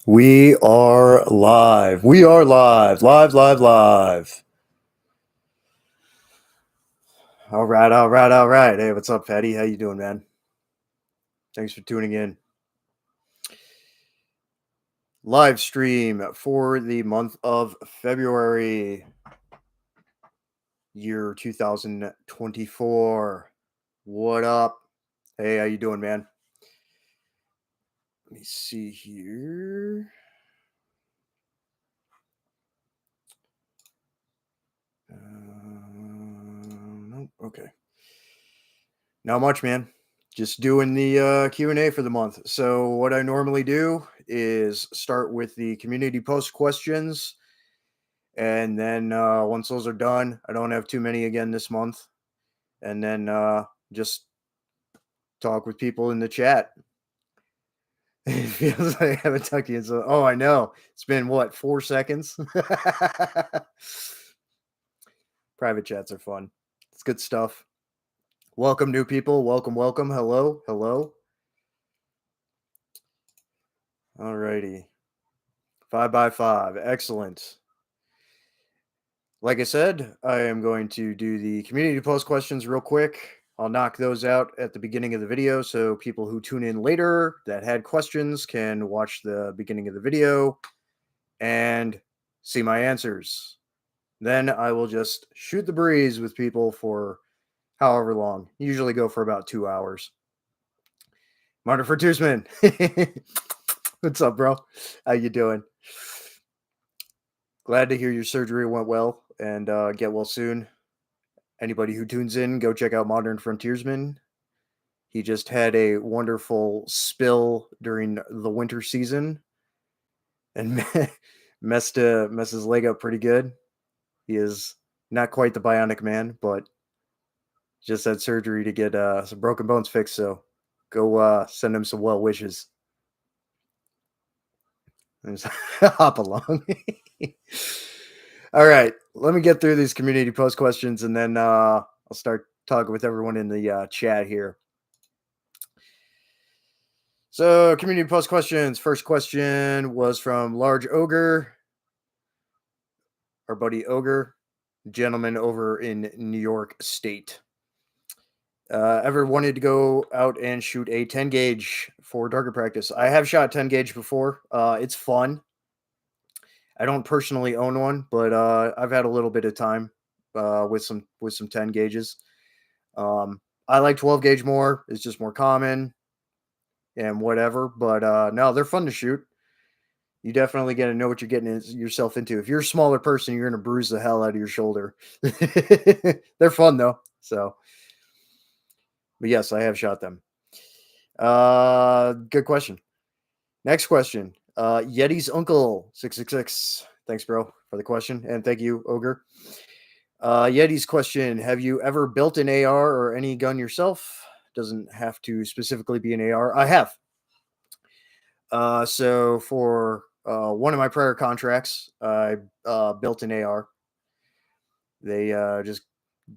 We are live. We are live. Live, live, live. All right, all right, all right. Hey, what's up, Patty? How you doing, man? Thanks for tuning in. Live stream for the month of February, year 2024. What up? Hey, how you doing, man? Let me see here. Nope. Okay. Not much, man. Just doing the Q&A for the month. So what I normally do is start with the community post questions, and then once those are done, I don't have too many again this month, and then just talk with people in the chat. It feels like I haven't talked to you. So, oh, I know. It's been what, 4 seconds? Private chats are fun. It's good stuff. Welcome, new people. Welcome, welcome. Hello, hello. Alrighty. 5x5. Excellent. Like I said, I am going to do the community post questions real quick. I'll knock those out at the beginning of the video so people who tune in later that had questions can watch the beginning of the video and see my answers. Then I will just shoot the breeze with people for however long. Usually go for about 2 hours. Martin Fertusman. What's up, bro? How you doing? Glad to hear your surgery went well and get well soon. Anybody who tunes in, go check out Modern Frontiersman. He just had a wonderful spill during the winter season and messed his leg up pretty good. He is not quite the Bionic Man, but just had surgery to get some broken bones fixed. So go send him some well wishes. Just hop along. All right, let me get through these community post questions, and then I'll start talking with everyone in the chat here. So, community post questions. First question was from Large Ogre, our buddy Ogre, gentleman over in New York State. Ever wanted to go out and shoot a 10 gauge for target practice? I have shot 10 gauge before. It's fun. I don't personally own one, but I've had a little bit of time with some 10 gauges. I like 12 gauge more. It's just more common and whatever. But no, they're fun to shoot. You definitely got to know what you're getting yourself into. If you're a smaller person, you're going to bruise the hell out of your shoulder. They're fun though. So, but yes, I have shot them. Good question. Next question. Yeti's Uncle 666. Thanks, bro, for the question. And thank you, Ogre. Yeti's question. Have you ever built an AR or any gun yourself? Doesn't have to specifically be an AR. I have. So for one of my prior contracts, I built an AR. They just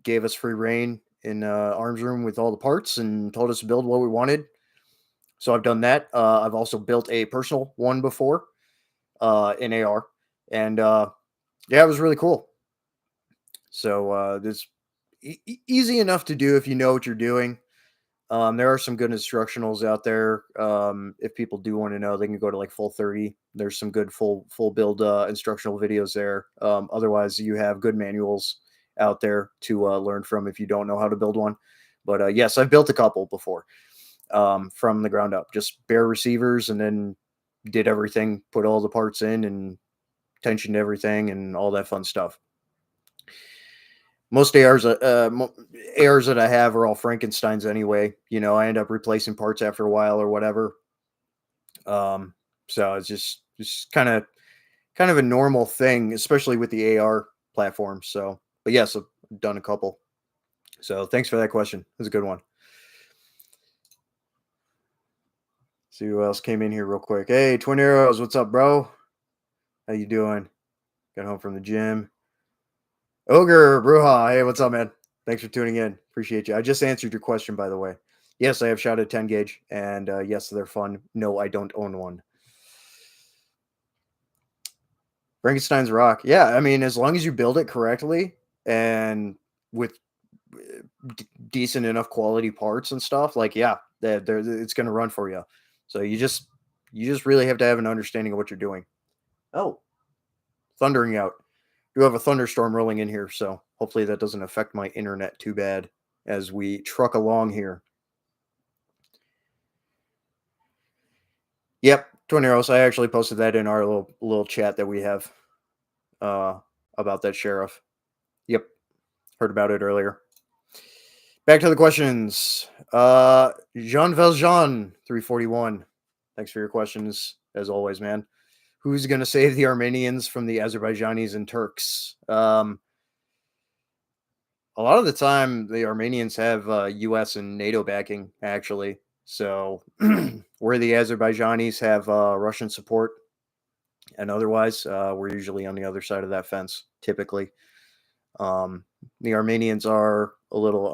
gave us free reign in arms room with all the parts and told us to build what we wanted. So I've done that. I've also built a personal one before in AR. And yeah, it was really cool. So it's easy enough to do if you know what you're doing. There are some good instructionals out there. If people do want to know, they can go to like Full 30. There's some good full build instructional videos there. Otherwise, you have good manuals out there to learn from if you don't know how to build one. But yes, I've built a couple before from the ground up, just bare receivers, and then did everything, put all the parts in and tensioned everything and all that fun stuff. Most ARs that I have are all Frankensteins anyway. You know, I end up replacing parts after a while or whatever. So it's just kind of a normal thing, especially with the AR platform. So, but yes, I've done a couple. So thanks for that question. That's a good one. See who else came in here real quick. Hey, Twin Arrows, what's up, bro? How you doing? Got home from the gym. Ogre Bruja, hey, what's up, man? Thanks for tuning in. Appreciate you. I just answered your question, by the way. Yes, I have shot a 10 gauge, and yes, they're fun. No, I don't own one. Frankenstein's rock. Yeah, I mean, as long as you build it correctly and with decent enough quality parts and stuff, like yeah, it's going to run for you. So you just really have to have an understanding of what you're doing. Oh, thundering out. We have a thunderstorm rolling in here, so hopefully that doesn't affect my internet too bad as we truck along here. Yep, Torneros. I actually posted that in our little chat that we have uh, about that sheriff. Yep, heard about it earlier. Back to the questions. Jean Valjean 341. Thanks for your questions as always, man. Who's going to save the Armenians from the Azerbaijanis and Turks? A lot of the time, the Armenians have U.S. and NATO backing, actually. So, where the Azerbaijanis have Russian support, and otherwise, we're usually on the other side of that fence, typically. The Armenians are a little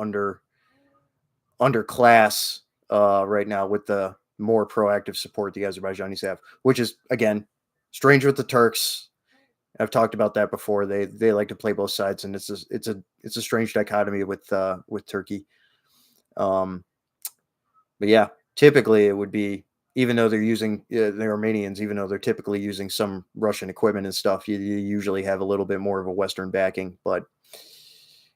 underclass right now with the more proactive support the Azerbaijanis have, which is again strange with the Turks. I've talked about that before. They like to play both sides, and it's a strange dichotomy with Turkey. But yeah, typically it would be, even though they're using the Armenians, even though they're typically using some Russian equipment and stuff, you usually have a little bit more of a Western backing, but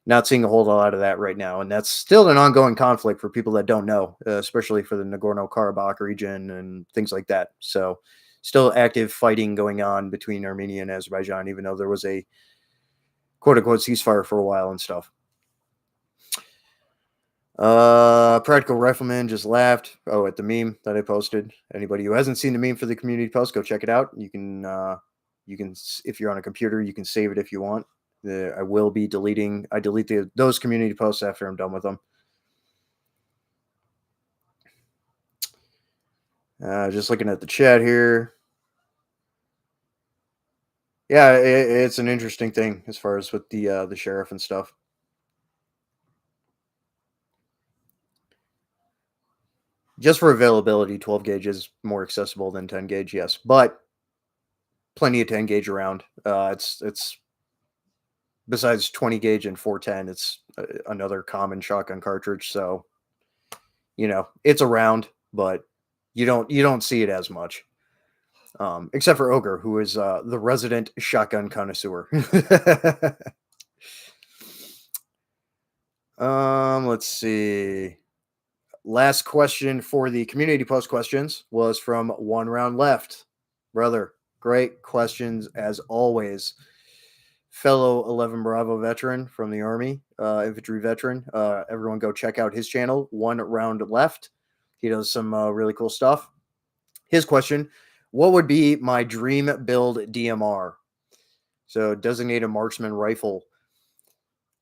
not seeing a whole lot of that right now. And that's still an ongoing conflict for people that don't know, especially for the Nagorno-Karabakh region and things like that. So still active fighting going on between Armenia and Azerbaijan, even though there was a quote unquote ceasefire for a while and stuff. Practical Rifleman just laughed. Oh, at the meme that I posted. Anybody who hasn't seen the meme for the community post, go check it out. You can, if you're on a computer, you can save it if you want. I will be deleting. I delete those community posts after I'm done with them. Just looking at the chat here. Yeah, it's an interesting thing as far as with the sheriff and stuff. Just for availability, 12 gauge is more accessible than 10 gauge, yes, but plenty of 10 gauge around. It's besides 20 gauge and 410, it's another common shotgun cartridge. So it's around, but you don't see it as much. Except for Ogre, who is the resident shotgun connoisseur. Let's see. Last question for the community post questions was from One Round Left. Brother, great questions as always. Fellow 11 Bravo veteran from the Army, infantry veteran. Everyone go check out his channel, One Round Left. He does some really cool stuff. His question: what would be my dream build DMR? So designated marksman rifle.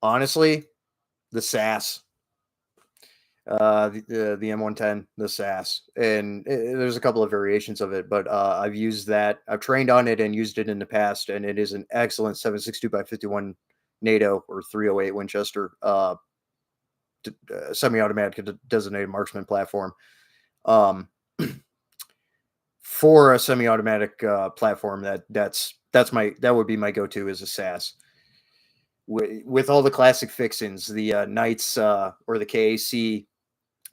Honestly, the SAS, the M110, the SAS, and there's a couple of variations of it, but I've used that. I've trained on it and used it in the past, and it is an excellent 7.62x51 NATO or 308 Winchester semi-automatic designated marksman platform. For a semi-automatic platform, that would be my go-to as a SAS. With all the classic fixings, the Knights or the KAC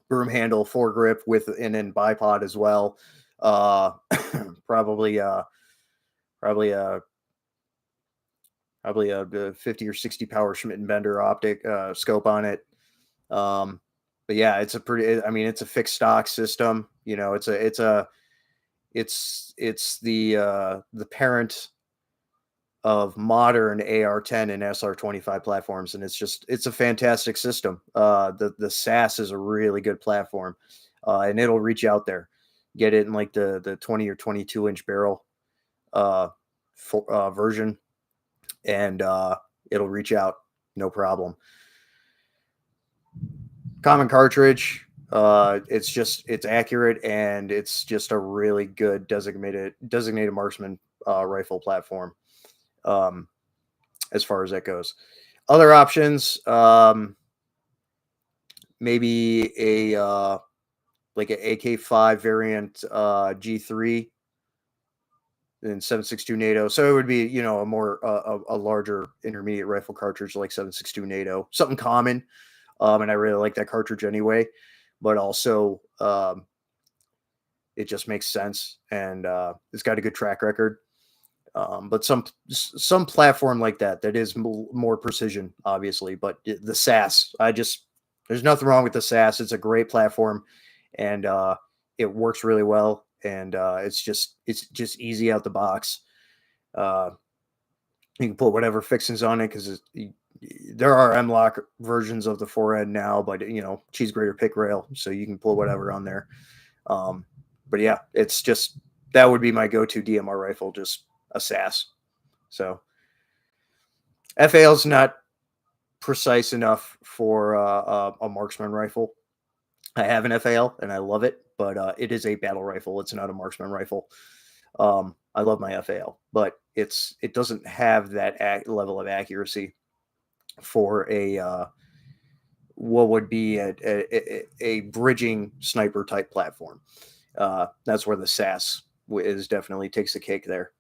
broom handle, foregrip with and then bipod as well. Probably a 50 or 60 power Schmidt and Bender optic scope on it. But yeah, it's a pretty. I mean, it's a fixed stock system. It's the parent of modern AR-10 and SR-25 platforms, and it's a fantastic system. The SAS is a really good platform, and it'll reach out there, get it in like the 20 or 22-inch barrel version, and it'll reach out no problem. Common cartridge. It's accurate, and it's just a really good designated marksman rifle platform. As far as that goes, other options, maybe like an AK-5 variant G3 than 7.62 NATO. So it would be, you know, a more a larger intermediate rifle cartridge like 7.62 NATO, something common. And I really like that cartridge anyway. But also, it just makes sense, and it's got a good track record. But some platform like that is more precision, obviously. But the SAS, there's nothing wrong with the SAS. It's a great platform, and it works really well, and it's just easy out the box. Uh, you can put whatever fixings on it because there are M-LOK versions of the forehead now, but you know, cheese grater pick rail, so you can pull whatever on there. Um, but yeah, it's just that would be my go-to DMR rifle, just a SAS. So FAL is not precise enough for a marksman rifle. I have an FAL and I love it, but it is a battle rifle. It's not a marksman rifle. I love my FAL, but it doesn't have that level of accuracy for a what would be a bridging sniper type platform. That's where the SAS is definitely takes the cake there.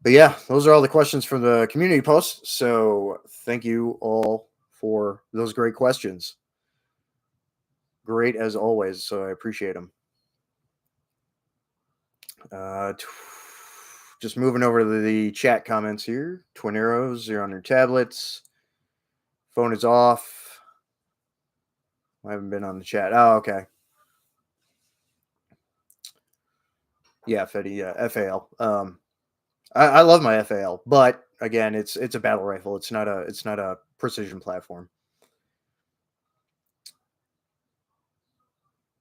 But yeah, those are all the questions from the community post. So thank you all for those great questions. Great as always. So I appreciate them. Just moving over to the chat comments here. Twin arrows, you're on your tablets. Phone is off. I haven't been on the chat. Oh, okay. Yeah, Fetty, FAL. I love my FAL, but again, it's a battle rifle. It's not a precision platform.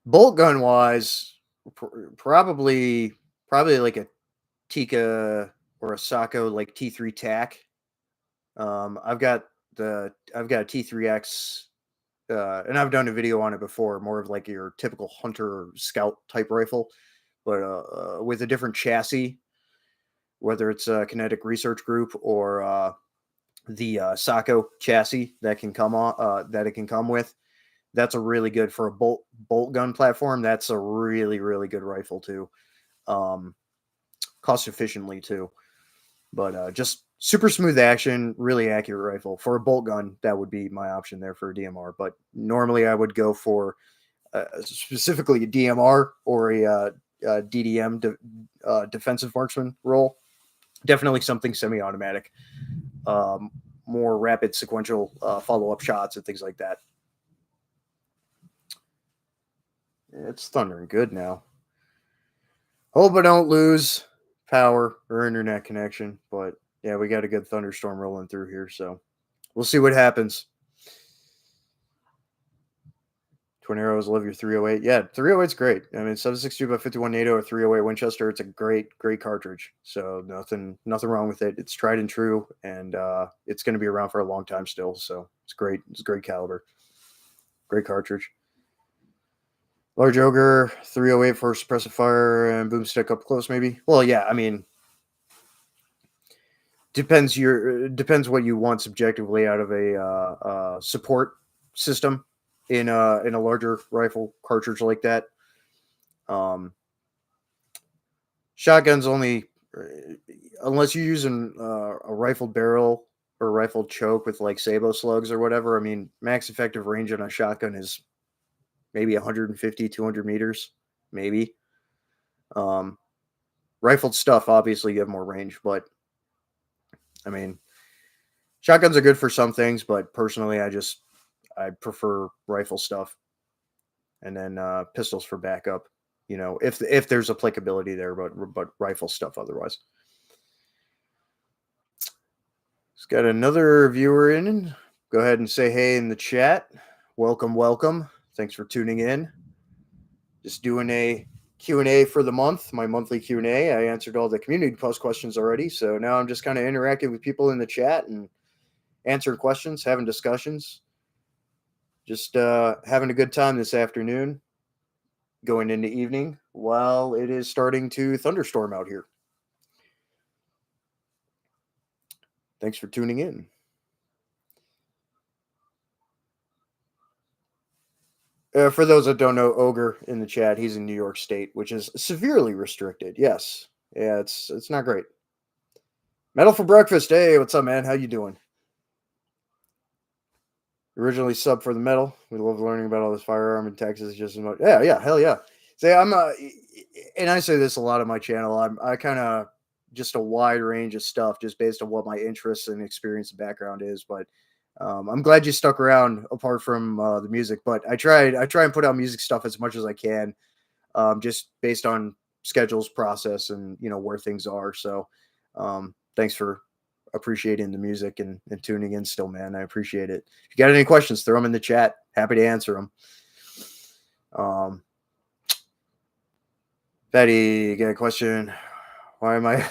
Bolt gun wise, probably like a Tika or a Sako like T3 TAC. I've got a T3X, and I've done a video on it before. More of like your typical hunter or scout type rifle, but with a different chassis, whether it's a Kinetic Research Group or the Sako chassis that can come on that it can come with. That's a really good for a bolt gun platform. That's a really good rifle too, cost efficiently too. But just super smooth action, really accurate rifle for a bolt gun. That would be my option there for a DMR. But normally I would go for specifically a DMR or a DDM defensive marksman role. Definitely something semi-automatic, more rapid sequential follow-up shots and things like that. It's thundering good now. Hope I don't lose power or internet connection, but yeah, we got a good thunderstorm rolling through here, so we'll see what happens. Twin arrows, love your 308. Yeah, 308's great. I mean, 7.62 by 51 NATO or 308 Winchester. It's a great cartridge. So nothing wrong with it. It's tried and true, and it's going to be around for a long time still. So it's great. It's a great caliber. Great cartridge. Large Ogre, 308 for suppressive fire and boomstick up close, maybe. Well, yeah, I mean, depends what you want subjectively out of a support system in a larger rifle cartridge like that. Shotguns only, unless you're using a rifled barrel or rifled choke with like Sabo slugs or whatever. I mean, max effective range on a shotgun is maybe 150, 200 meters, maybe. Rifled stuff, obviously, you have more range, but I mean, shotguns are good for some things, but personally, I prefer rifle stuff, and then pistols for backup. You know, if there's applicability there, but rifle stuff otherwise. It's got another viewer in. Go ahead and say hey in the chat. Welcome. Thanks for tuning in. Just doing a Q&A for the month, my monthly Q&A. I answered all the community post questions already, so now I'm just kind of interacting with people in the chat and answering questions, having discussions. Just having a good time this afternoon, going into evening, while it is starting to thunderstorm out here. Thanks for tuning in. For those that don't know, Ogre in the chat, he's in New York State, which is severely restricted. Yes, yeah, it's not great. Metal for breakfast. Hey, what's up, man? How you doing? Originally sub for the metal. We love learning about all this firearm in Texas just as much. Yeah, hell yeah. Say and I say this a lot on my channel. I kind of just a wide range of stuff just based on what my interests and experience and background is. But I'm glad you stuck around apart from the music. But I try and put out music stuff as much as I can, just based on schedules, process, and where things are. So thanks for appreciating the music and tuning in still, man. I appreciate it. If you got any questions, throw them in the chat. Happy to answer them. Betty, you got a question? Why am I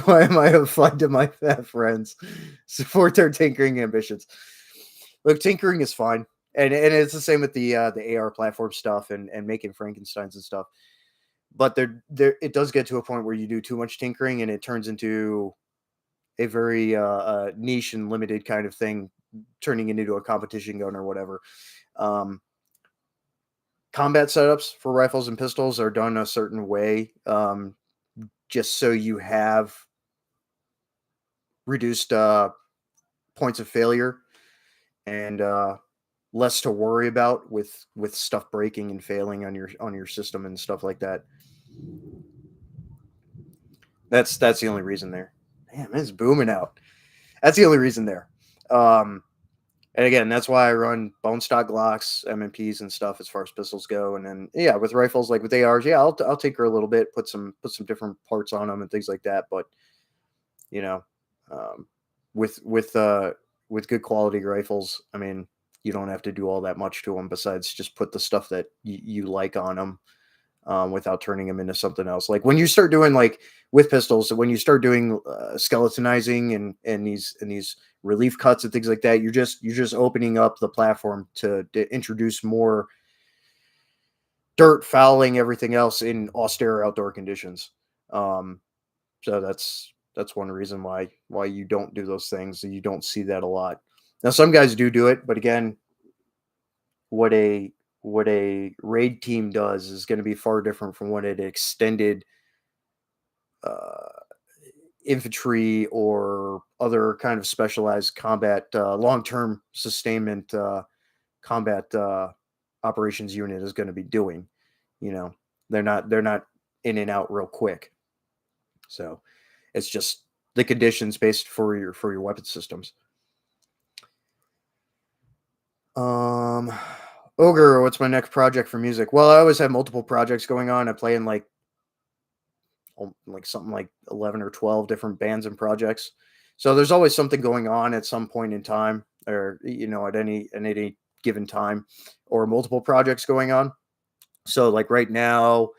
why am I a fun to my fat friends? Support their tinkering ambitions. Look, tinkering is fine. And it's the same with the AR platform stuff and making Frankensteins and stuff. But there it does get to a point where you do too much tinkering and it turns into a very niche and limited kind of thing, turning into a competition gun or whatever. Combat setups for rifles and pistols are done a certain way, just so you have reduced points of failure and less to worry about with stuff breaking and failing on your system and stuff like that. That's the only reason there. Damn, it's booming out. That's the only reason there. And again, that's why I run bone stock Glocks, MMPs, and stuff as far as pistols go. And then yeah, with rifles like with ARs, yeah, I'll tinker a little bit, put some different parts on them and things like that. But you know, um, with good quality rifles, I mean, you don't have to do all that much to them besides just put the stuff that you like on them. Without turning them into something else. Like when you start doing like with pistols, when you start doing skeletonizing and these relief cuts and things like that, you're just opening up the platform to introduce more dirt, fouling, everything else in austere outdoor conditions. So that's one reason why you don't do those things. You don't see that a lot. Now some guys do it, but again, what a raid team does is going to be far different from what an extended uh, infantry or other kind of specialized combat long-term sustainment combat operations unit is going to be doing. They're not in and out real quick, so it's just the conditions based for your weapon systems. Ogre, what's my next project for music? Well, I always have multiple projects going on. I play in like something like 11 or 12 different bands and projects. So there's always something going on at some point in time, or at any given time, or multiple projects going on. So like right now,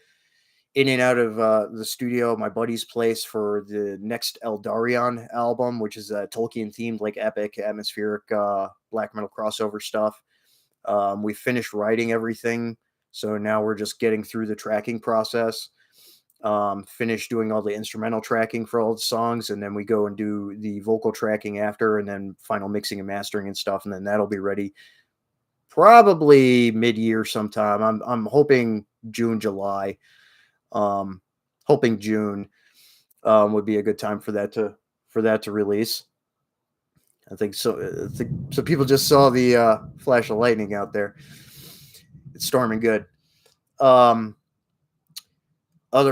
in and out of the studio, my buddy's place for the next Eldarion album, which is a Tolkien themed, like epic, atmospheric black metal crossover stuff. We finished writing everything, so now we're just getting through the tracking process. Finish doing all the instrumental tracking for all the songs, and then we go and do the vocal tracking after, and then final mixing and mastering and stuff, and then that'll be ready probably mid-year sometime. I'm hoping June, July. Hoping June would be a good time for that to release. I think so. So people just saw the flash of lightning out there. It's storming good. Other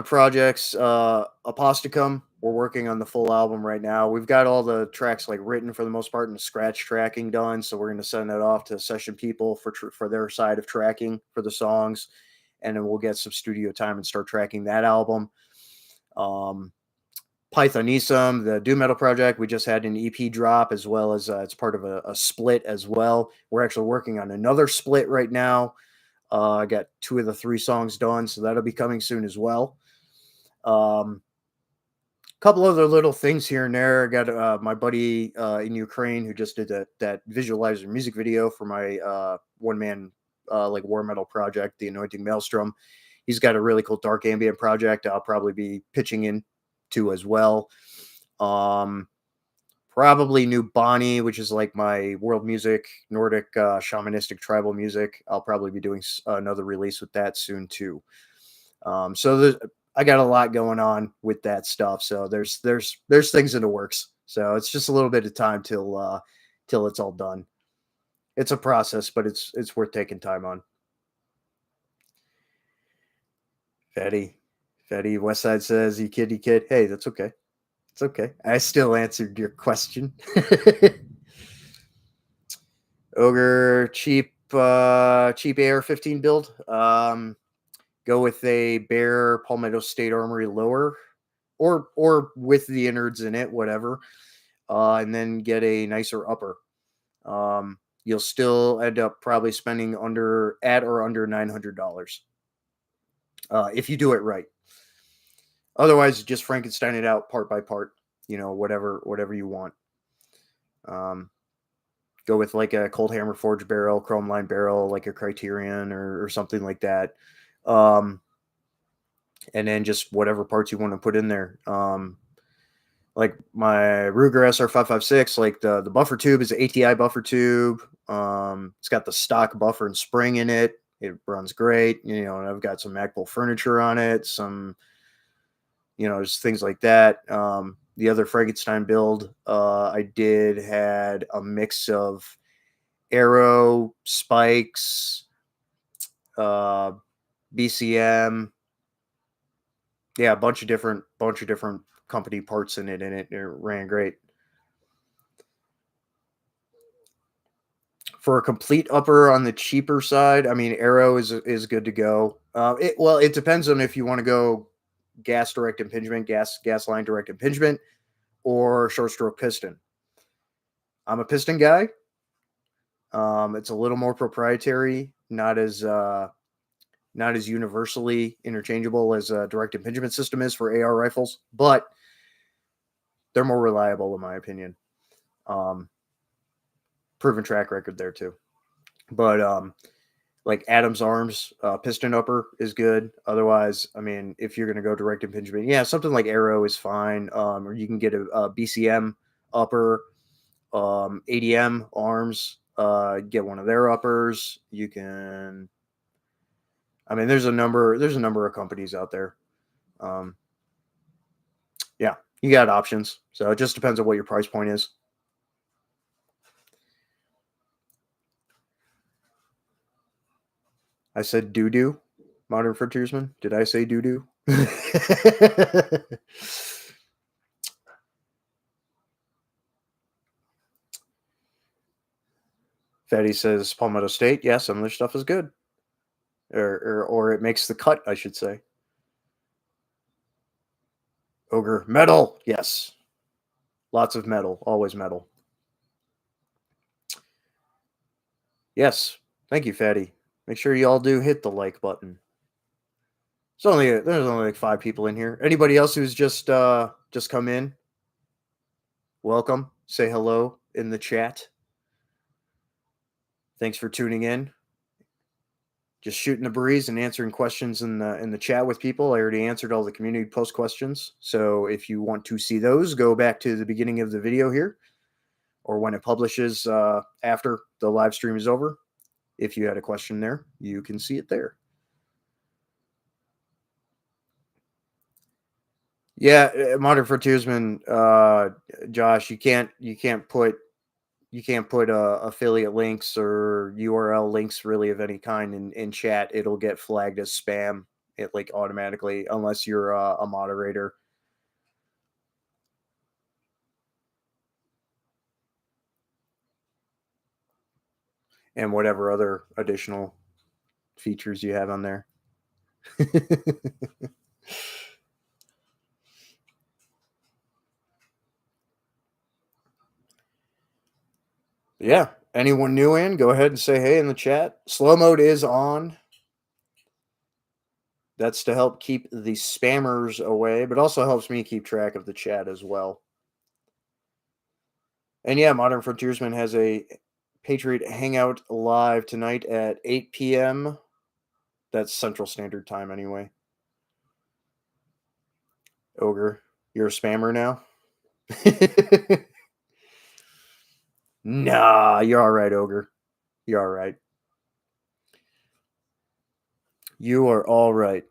projects, Aposticum. We're working on the full album right now. We've got all the tracks like written for the most part and scratch tracking done. So we're going to send that off to session people for their side of tracking for the songs, and then we'll get some studio time and start tracking that album. Pythonism, the doom metal project, we just had an EP drop, as well as it's part of a split as well. We're actually working on another split right now. I got 2 of the 3 songs done, so that'll be coming soon as well. Couple other little things here and there. I got my buddy in Ukraine who just did that visualizer music video for my one-man like war metal project, The Anointing Maelstrom. He's got a really cool dark ambient project I'll probably be pitching in to as well. Probably new Bonnie, which is like my world music, Nordic shamanistic tribal music. I'll probably be doing another release with that soon too. So I got a lot going on with that stuff. So there's things in the works. So it's just a little bit of time till it's all done. It's a process, but it's worth taking time on. Fetty, Fetty, Westside says, "You kid, you kid." Hey, that's okay. It's okay. I still answered your question. Ogre cheap AR-15 build. Go with a Bear Palmetto State Armory lower, or with the innards in it, whatever. And then get a nicer upper. You'll still end up probably spending at or under $900 if you do it right. Otherwise, just Frankenstein it out part by part. Whatever you want. Go with like a Cold Hammer Forge barrel, chrome line barrel, like a Criterion or something like that. And then just whatever parts you want to put in there. Like my Ruger SR556, like the buffer tube is an ATI buffer tube. It's got the stock buffer and spring in it. It runs great. And I've got some Magpul furniture on it, some, just things like that. The other Frankenstein build I did had a mix of arrow, spikes, BCM. Yeah, a bunch of different company parts in it, and it ran great. For a complete upper on the cheaper side, I mean, arrow is good to go. It depends on if you want to go gas direct impingement, gas line direct impingement, or short stroke piston. I'm a piston guy. It's a little more proprietary, not as universally interchangeable as a direct impingement system is for AR rifles, but they're more reliable in my opinion. Proven track record there too. But like Adams Arms piston upper is good. Otherwise, I mean, if you're going to go direct impingement, yeah, something like Arrow is fine. Or you can get a BCM upper, ADM Arms, get one of their uppers. You can. I mean, there's a number of companies out there. Yeah, you got options. So it just depends on what your price point is. I said doo-doo, Modern Frontiersman. Did I say doo-doo? Fatty says Palmetto State. Yeah, some of their stuff is good. Or it makes the cut, I should say. Ogre. Metal. Yes. Lots of metal. Always metal. Yes. Thank you, Fatty. Make sure you all do hit the like button. There's only like 5 people in here. Anybody else who's just come in? Welcome. Say hello in the chat. Thanks for tuning in. Just shooting the breeze and answering questions in the chat with people. I already answered all the community post questions. So if you want to see those, go back to the beginning of the video here, or when it publishes after the live stream is over. If you had a question there, you can see it there. Yeah, Modern Frontiersman, Josh, you can't put affiliate links or URL links really of any kind in chat. It'll get flagged as spam, like automatically, unless you're a moderator. And whatever other additional features you have on there. Yeah, anyone new in, go ahead and say hey in the chat. Slow mode is on. That's to help keep the spammers away, but also helps me keep track of the chat as well. And yeah, Modern Frontiersman has a Patriot Hangout live tonight at 8 p.m. That's Central Standard Time anyway. Ogre, you're a spammer now? Nah, you're all right, Ogre. You're all right. You are all right.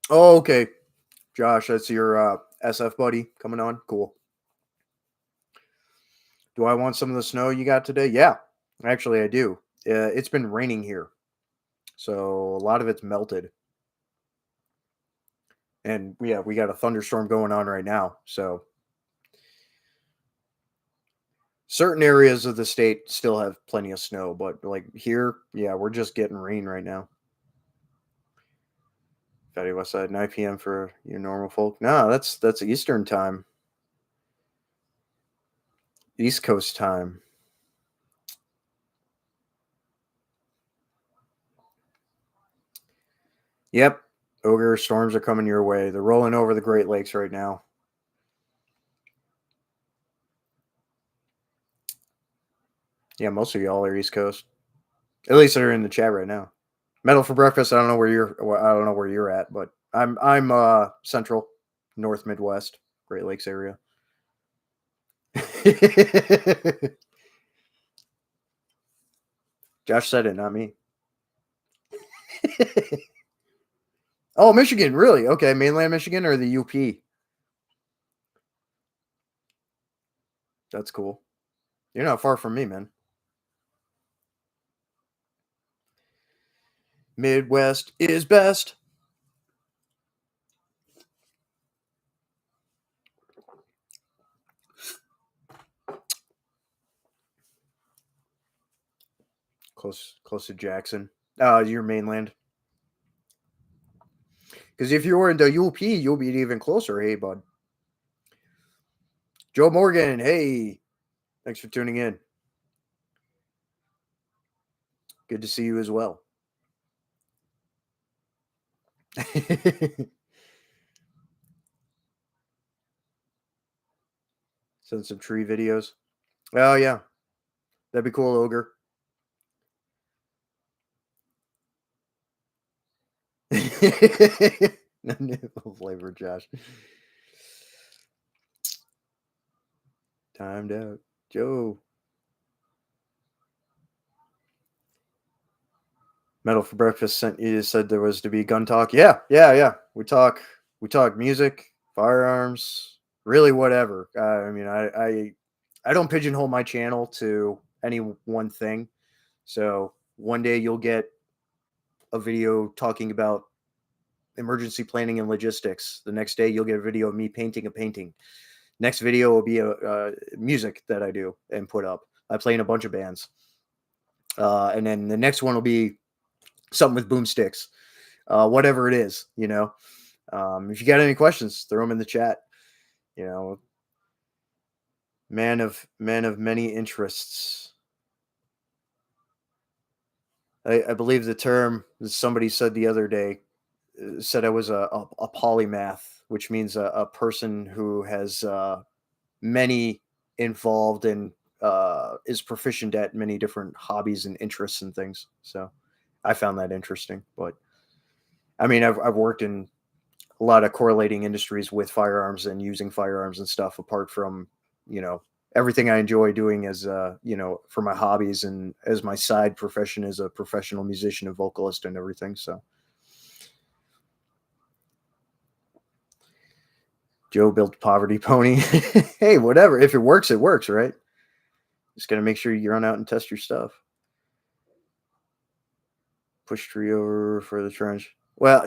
Oh, okay. Josh, that's your SF buddy coming on. Cool. Do I want some of the snow you got today? Yeah, actually, I do. It's been raining here, so a lot of it's melted. And yeah, we got a thunderstorm going on right now. So certain areas of the state still have plenty of snow, but like here, yeah, we're just getting rain right now. Fatty West Side, 9 p.m. for your normal folk. No, that's Eastern time, East Coast time. Yep, ogre storms are coming your way. They're rolling over the Great Lakes right now. Yeah, most of y'all are East Coast. At least they're in the chat right now. Metal for breakfast. I don't know where you're. Well, I don't know where you're at, but I'm Central, North Midwest, Great Lakes area. Josh said it, not me. Oh, Michigan, really? Okay, mainland Michigan or the UP? That's cool. You're not far from me, man. Midwest is best. Close to Jackson. Your mainland. Because if you were in the UP, you'll be even closer. Hey, bud. Joe Morgan. Hey, thanks for tuning in. Good to see you as well. Send some tree videos. Oh yeah, that'd be cool, ogre. Flavor, Josh. Timed out, Joe. Metal for breakfast sent you said there was to be gun talk. Yeah. We talk music, firearms, really whatever. I mean, I don't pigeonhole my channel to any one thing. So one day you'll get a video talking about emergency planning and logistics. The next day you'll get a video of me painting a painting. Next video will be a music that I do and put up. I play in a bunch of bands. And then the next one will be something with boomsticks, whatever it is, you know. If you got any questions, throw them in the chat. You know, man of many interests. I believe the term somebody said the other day said I was a polymath, which means a person who has many involved and is proficient at many different hobbies and interests and things. So I found that interesting. But I mean, I've worked in a lot of correlating industries with firearms and using firearms and stuff apart from, you know, everything I enjoy doing as for my hobbies and as my side profession as a professional musician and vocalist and everything. So Joe built poverty pony. Hey, whatever. If it works, right? Just gotta make sure you run out and test your stuff. Push tree over for the trench. Well,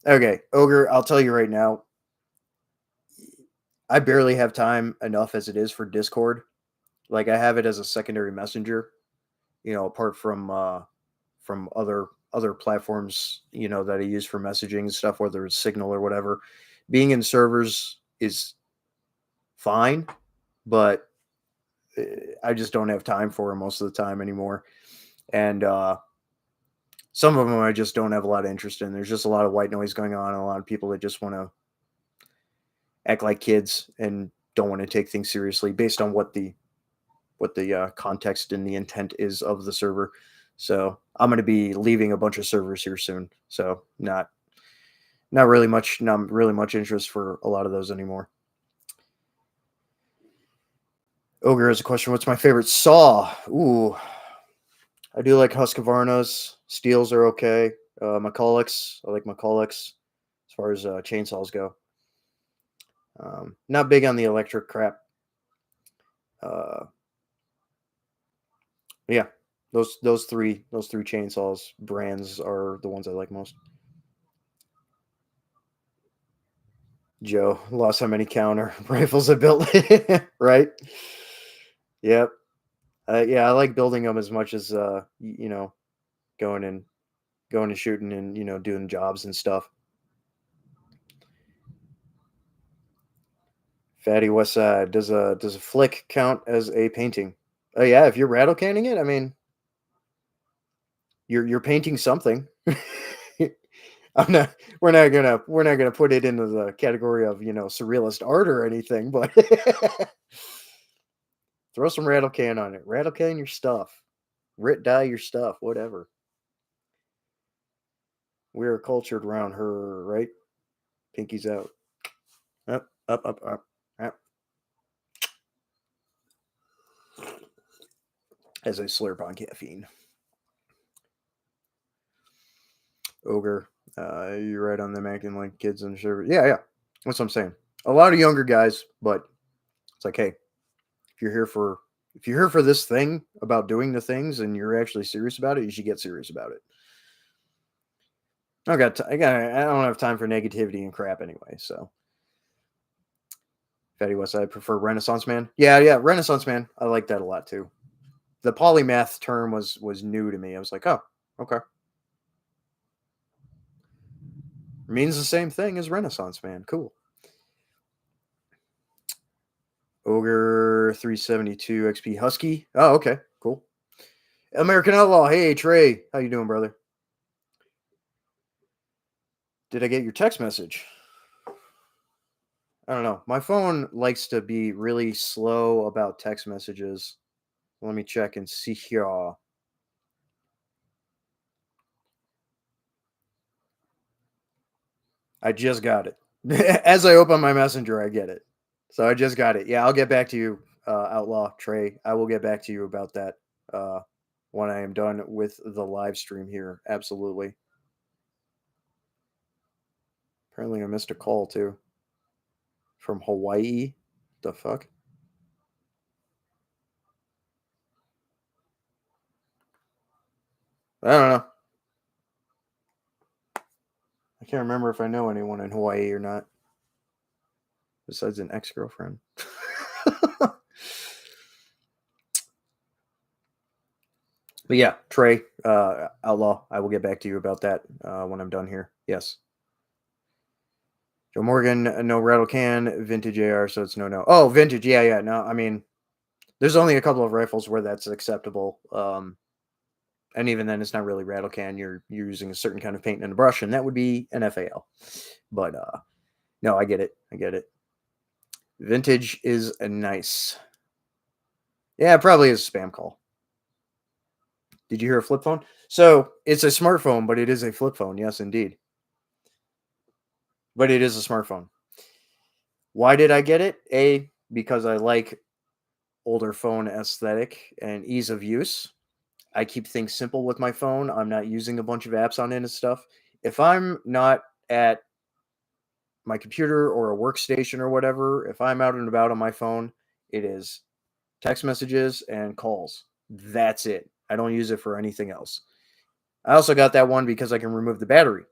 okay, ogre. I'll tell you right now. I barely have time enough as it is for Discord. Like I have it as a secondary messenger, apart from other platforms, that I use for messaging and stuff, whether it's Signal or whatever. Being in servers is fine, but I just don't have time for them most of the time anymore. And some of them I just don't have a lot of interest in. There's just a lot of white noise going on, and a lot of people that just want to act like kids and don't want to take things seriously based on what the what the context and the intent is of the server. So I'm going to be leaving a bunch of servers here soon. So not really much interest for a lot of those anymore. Ogre has a question. What's my favorite saw? Ooh, I do like Husqvarna's. Steels are okay. McCulloch's. I like McCulloch's as far as chainsaws go. Not big on the electric crap. Yeah, those three chainsaws brands are the ones I like most. Joe lost how many counter rifles I built, right? Yep. Yeah, I like building them as much as going and shooting and doing jobs and stuff. Fatty West Side, does a flick count as a painting? Oh yeah, if you're rattle canning it, I mean, you're painting something. I'm not. We're not gonna put it into the category of surrealist art or anything, but throw some rattle can on it. Rattle can your stuff. Rit dye your stuff. Whatever. We're cultured around her, right? Pinky's out. Up, up, up, up, up. As I slurp on caffeine. Ogre, you're right on them acting like kids and shit. Yeah, yeah. That's what I'm saying. A lot of younger guys, but it's like, hey, if you're here for this thing about doing the things and you're actually serious about it, you should get serious about it. I don't have time for negativity and crap anyway. So, Fatty West, I prefer Renaissance Man. Yeah, yeah, Renaissance Man. I like that a lot too. The polymath term was new to me. I was like, oh, okay. Means the same thing as Renaissance Man. Cool. Ogre 372 XP Husky. Oh, okay, cool. American Outlaw. Hey Trey, how you doing, brother? Did I get your text message? I don't know. My phone likes to be really slow about text messages. Let me check and see here. I just got it. As I open my messenger, I get it. So I just got it. Yeah, I'll get back to you, Outlaw Trey. I will get back to you about that when I am done with the live stream here. Absolutely. Apparently, I missed a call too from Hawaii. The fuck? I don't know. I can't remember if I know anyone in Hawaii or not, besides an ex girlfriend. But yeah, Trey, Outlaw, I will get back to you about that when I'm done here. Yes. Joe Morgan, no rattle can, vintage AR, so it's no. Oh, vintage, yeah, yeah. No, I mean, there's only a couple of rifles where that's acceptable. And even then, it's not really rattle can. You're using a certain kind of paint and a brush, and that would be an FAL. But no, I get it. I get it. Vintage is nice. Yeah, it probably is a spam call. Did you hear a flip phone? So it's a smartphone, but it is a flip phone. Yes, indeed. But it is a smartphone. Why did I get it? A, because I like older phone aesthetic and ease of use. I keep things simple with my phone. I'm not using a bunch of apps on it and stuff. If I'm not at my computer or a workstation or whatever, if I'm out and about on my phone, it is text messages and calls. That's it. I don't use it for anything else. I also got that one because I can remove the battery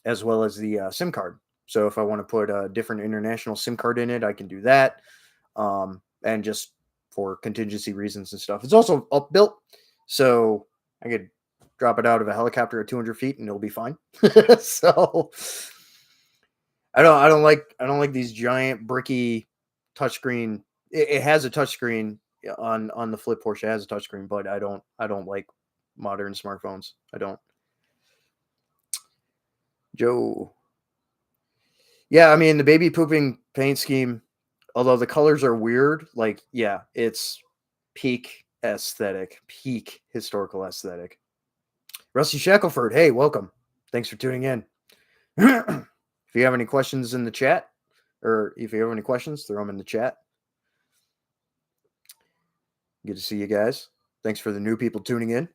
as well as the SIM card. So if I want to put a different international SIM card in it, I can do that. And just for contingency reasons and stuff. It's also upbuilt, so I could drop it out of a helicopter at 200 feet and it'll be fine. So I don't like these giant bricky touchscreen. It has a touchscreen on the flip Porsche. It has a touchscreen, but I don't like modern smartphones. I don't. Joe. Yeah, I mean the baby pooping paint scheme, although the colors are weird, like yeah, it's peak historical aesthetic. Rusty Shackelford, hey, welcome. Thanks for tuning in. If you have any questions in the chat, or if you have any questions, throw them in the chat. Good to see you guys. Thanks for the new people tuning in.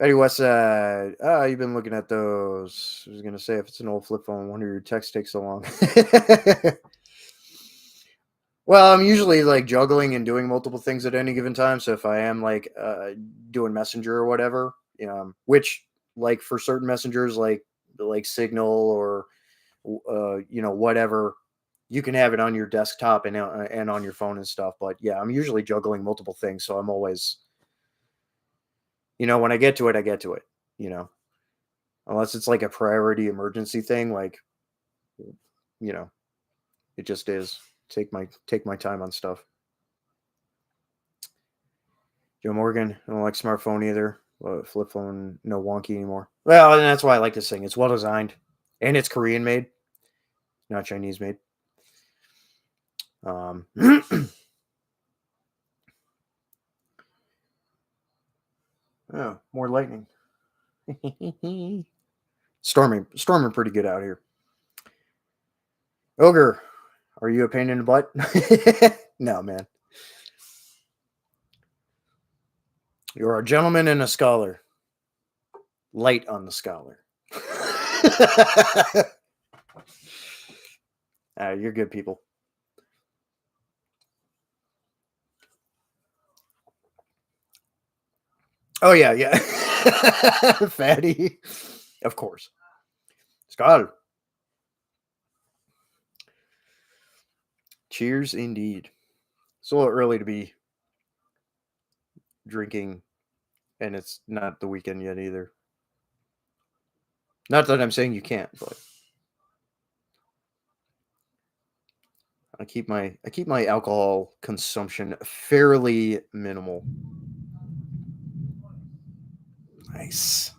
Eddie Westside, you've been looking at those. I was going to say, if it's an old flip phone, wonder your text takes so long. Well, I'm usually like juggling and doing multiple things at any given time. So if I am like doing Messenger or whatever, which like for certain messengers like Signal or whatever, you can have it on your desktop and on your phone and stuff. But yeah, I'm usually juggling multiple things, so I'm always, when I get to it, unless it's like a priority emergency thing, like, it just is. Take my time on stuff. Joe Morgan, I don't like smartphone either. Flip phone, no wonky anymore. Well, and that's why I like this thing. It's well designed, and it's Korean made, not Chinese made. Oh, more lightning. Storming pretty good out here. Ogre, are you a pain in the butt? No, man. You're a gentleman and a scholar. Light on the scholar. You're good people. Oh, yeah. Fatty. Of course. Skull. Cheers indeed. It's a little early to be drinking, and it's not the weekend yet either. Not that I'm saying you can't, but I keep my alcohol consumption fairly minimal. Nice.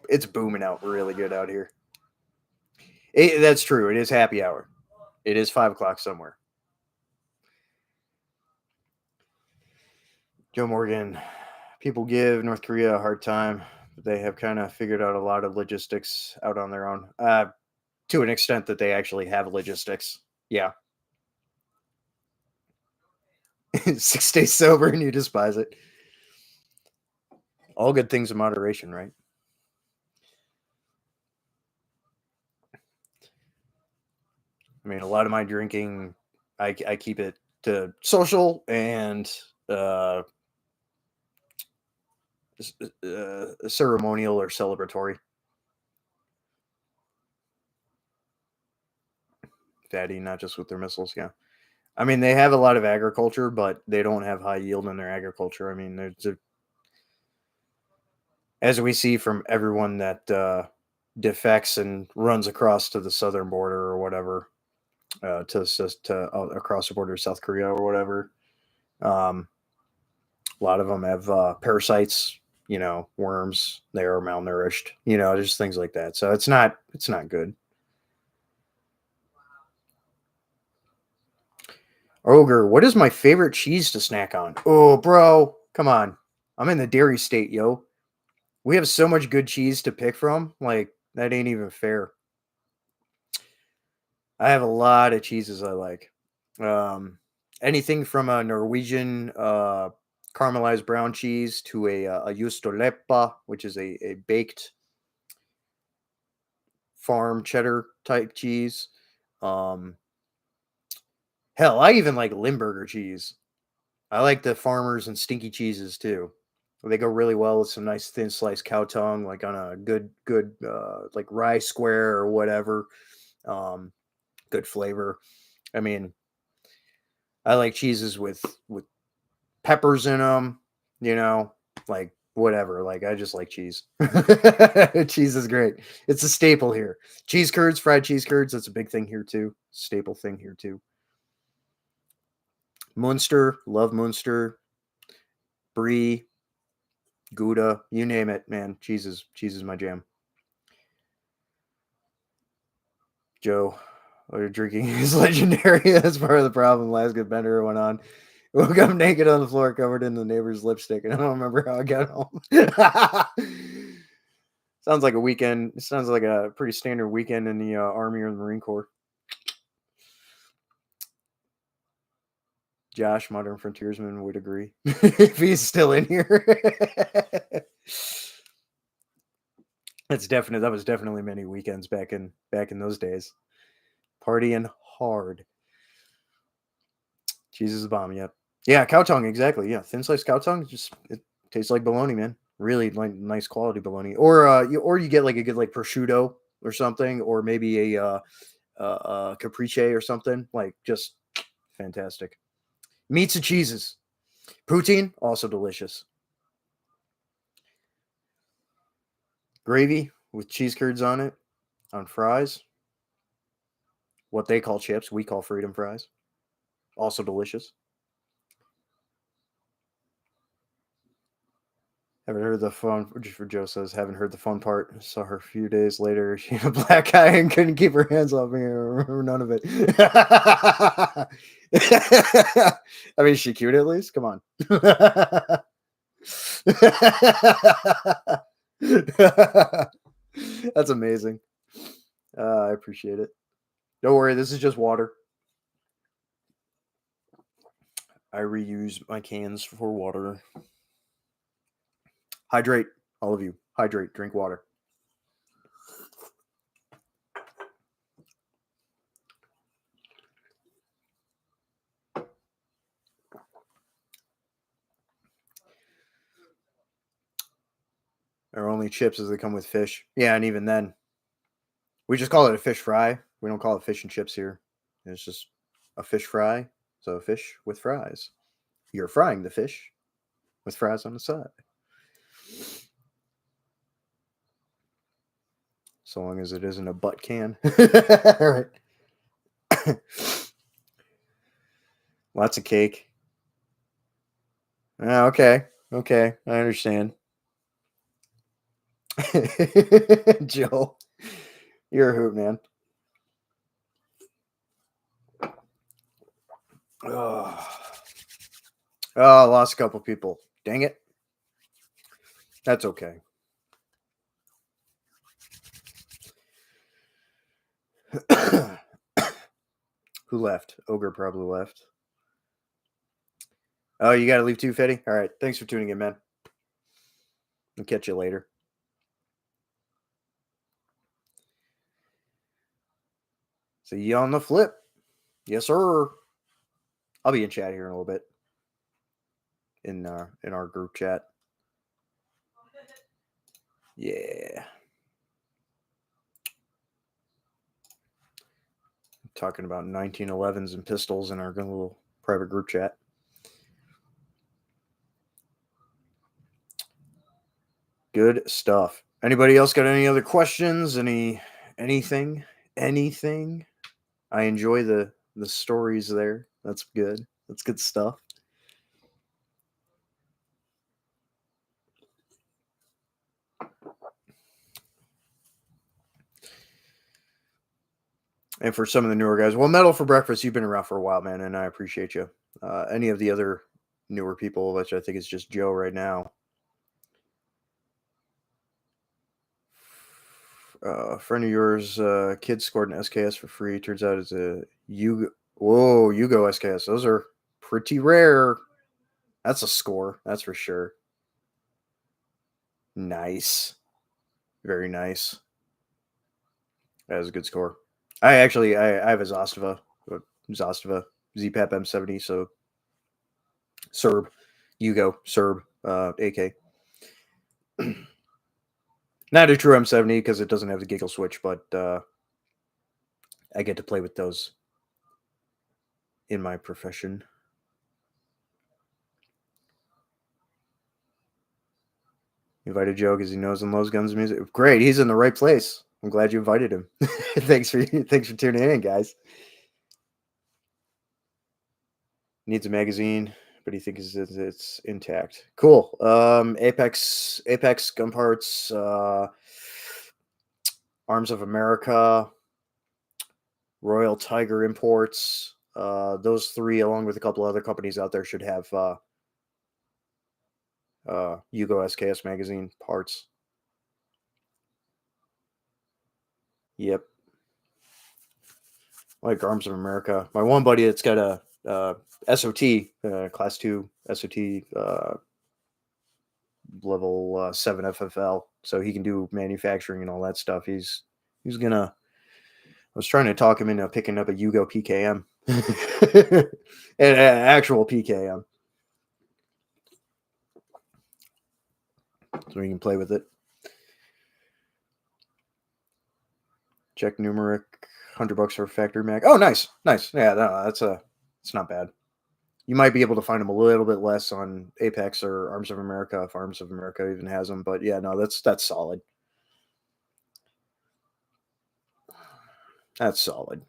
It's booming out really good out here. That's true. It is happy hour. It is 5 o'clock somewhere. Joe Morgan, people give North Korea a hard time, but they have kind of figured out a lot of logistics out on their own. To an extent that they actually have logistics. Yeah. 6 days sober and you despise it. All good things in moderation, right? I mean, a lot of my drinking, I keep it to social and ceremonial or celebratory. Fatty, not just with their missiles, yeah. I mean, they have a lot of agriculture, but they don't have high yield in their agriculture. I mean, as we see from everyone that defects and runs across to the southern border or whatever, to across the border of South Korea or whatever. A lot of them have parasites, worms. They are malnourished, just things like that. So it's not good. Ogre, what is my favorite cheese to snack on? Oh, bro, come on. I'm in the dairy state, yo. We have so much good cheese to pick from. Like, that ain't even fair. I have a lot of cheeses I like. Anything from a Norwegian caramelized brown cheese to a juustoleipä, which is a baked farm cheddar type cheese. Hell, I even like Limburger cheese. I like the farmers and stinky cheeses too. They go really well with some nice thin sliced cow tongue, like on a good like rye square or whatever. Good flavor. I mean, I like cheeses with peppers in them, like whatever. Like, I just like cheese. Cheese is great. It's a staple here. Cheese curds, fried cheese curds, that's a big thing here too. Staple thing here too. Munster, love Munster. Brie, Gouda, you name it, man. Cheese is my jam. Joe, what you're drinking is legendary. That's part of the problem. Last good bender went on. Woke up naked on the floor, covered in the neighbor's lipstick, and I don't remember how I got home. Sounds like a weekend. It sounds like a pretty standard weekend in the Army or the Marine Corps. Josh, modern frontiersman, would agree if he's still in here. That was definitely many weekends back in those days. Partying hard. Cheese is a bomb. Yep. Yeah, cow tongue. Exactly. Yeah, thin sliced cow tongue. Just it tastes like bologna, man. Really like nice quality bologna. Or you get like a good like prosciutto or something, or maybe a caprese or something. Like just fantastic. Meats and cheeses. Poutine also delicious. Gravy with cheese curds on it, on fries. What they call chips, we call freedom fries. Also delicious. Haven't heard the fun. Just for Joe says, haven't heard the fun part. Saw her a few days later. She had a black eye and couldn't keep her hands off me. I remember none of it. I mean, is she cute at least? Come on. That's amazing. I appreciate it. Don't worry, this is just water. I reuse my cans for water. Hydrate, all of you. Hydrate, drink water. Our only chips as they come with fish. Yeah, and even then, we just call it a fish fry. We don't call it fish and chips here. It's just a fish fry. So a fish with fries. You're frying the fish with fries on the side. So long as it isn't a butt can. All right. Lots of cake. Okay. Okay. I understand. Joe, you're a hoot, man. Oh, I lost a couple people. Dang it. That's okay. Who left? Ogre probably left. Oh, you got to leave too, Fetty? All right. Thanks for tuning in, man. I'll catch you later. See you on the flip. Yes, sir. I'll be in chat here in a little bit. In our group chat. Yeah. Talking about 1911s and pistols in our little private group chat. Good stuff. Anybody else got any other questions? Anything? I enjoy the stories there. That's good. That's good stuff. And for some of the newer guys, well, Metal for Breakfast, you've been around for a while, man, and I appreciate you. Any of the other newer people, which I think is just Joe right now. A friend of yours, kid scored an SKS for free. Turns out it's a Yugo SKS. Those are pretty rare. That's a score. That's for sure. Nice. Very nice. That was a good score. I have a Zastava ZPAP M70, so Serb, Yugo, Serb, AK. Not a true M70 because it doesn't have the giggle switch, but I get to play with those in my profession. Invited Joe because he knows and loves guns music. Great, he's in the right place. I'm glad you invited him. thanks for tuning in, guys. Needs a magazine, but he thinks it's intact. Cool. Apex gun parts, Arms of America, Royal Tiger Imports, those three, along with a couple other companies out there, should have Yugo SKS magazine parts. Yep. Like Arms of America. My one buddy that's got a SOT, Class 2 SOT level 7 FFL, so he can do manufacturing and all that stuff. He's gonna. I was trying to talk him into picking up a Yugo PKM, an actual PKM, so he can play with it. Check numeric, $100 for a factory mag. Oh, nice. Yeah, no, it's not bad. You might be able to find them a little bit less on Apex or Arms of America if Arms of America even has them. But yeah, no, that's solid. That's solid.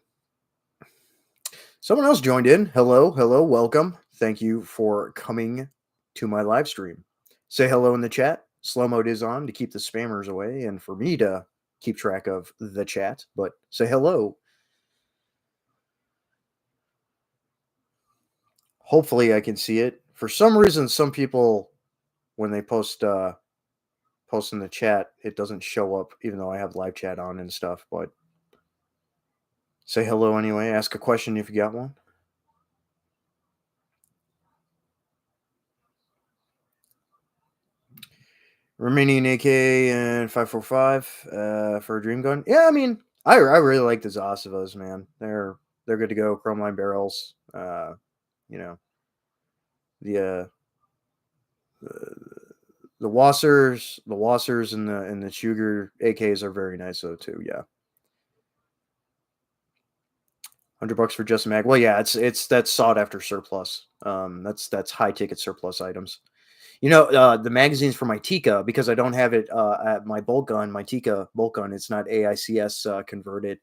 Someone else joined in. Hello, welcome. Thank you for coming to my live stream. Say hello in the chat. Slow mode is on to keep the spammers away and for me to keep track of the chat, but say hello. Hopefully I can see it. For some reason, some people, when they post in the chat, it doesn't show up, even though I have live chat on and stuff. But say hello anyway. Ask a question if you got one. Remaining AK and 545 for a dream gun. Yeah, I mean, I really like the Zasavas, man. They're good to go. Chrome line barrels. You know, the Wassers and the Sugar AKs are very nice though too. Yeah. $100 for just a mag. Well, yeah, it's that's sought after surplus. That's high ticket surplus items. The magazines for my Tika, because I don't have it at my bolt gun, my Tika bolt gun. It's not AICS converted.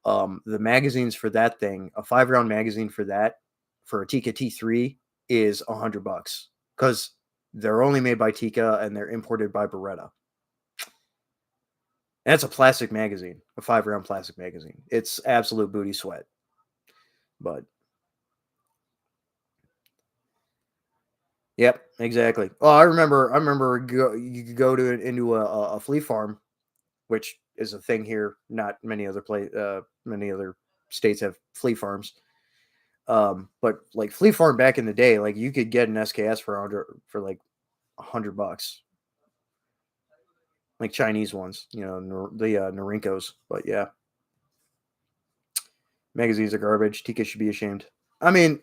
The magazines for that thing, a 5-round magazine for that, for a Tika T3 is $100 because they're only made by Tika and they're imported by Beretta. And it's a plastic magazine, a 5-round plastic magazine. It's absolute booty sweat. But yep, exactly. Oh, I remember. You could go into a flea farm, which is a thing here. Not many other many other states have flea farms. But like flea farm back in the day, like you could get an SKS for like $100, like Chinese ones, the Norinkos. But yeah, magazines are garbage. Tika should be ashamed. I mean,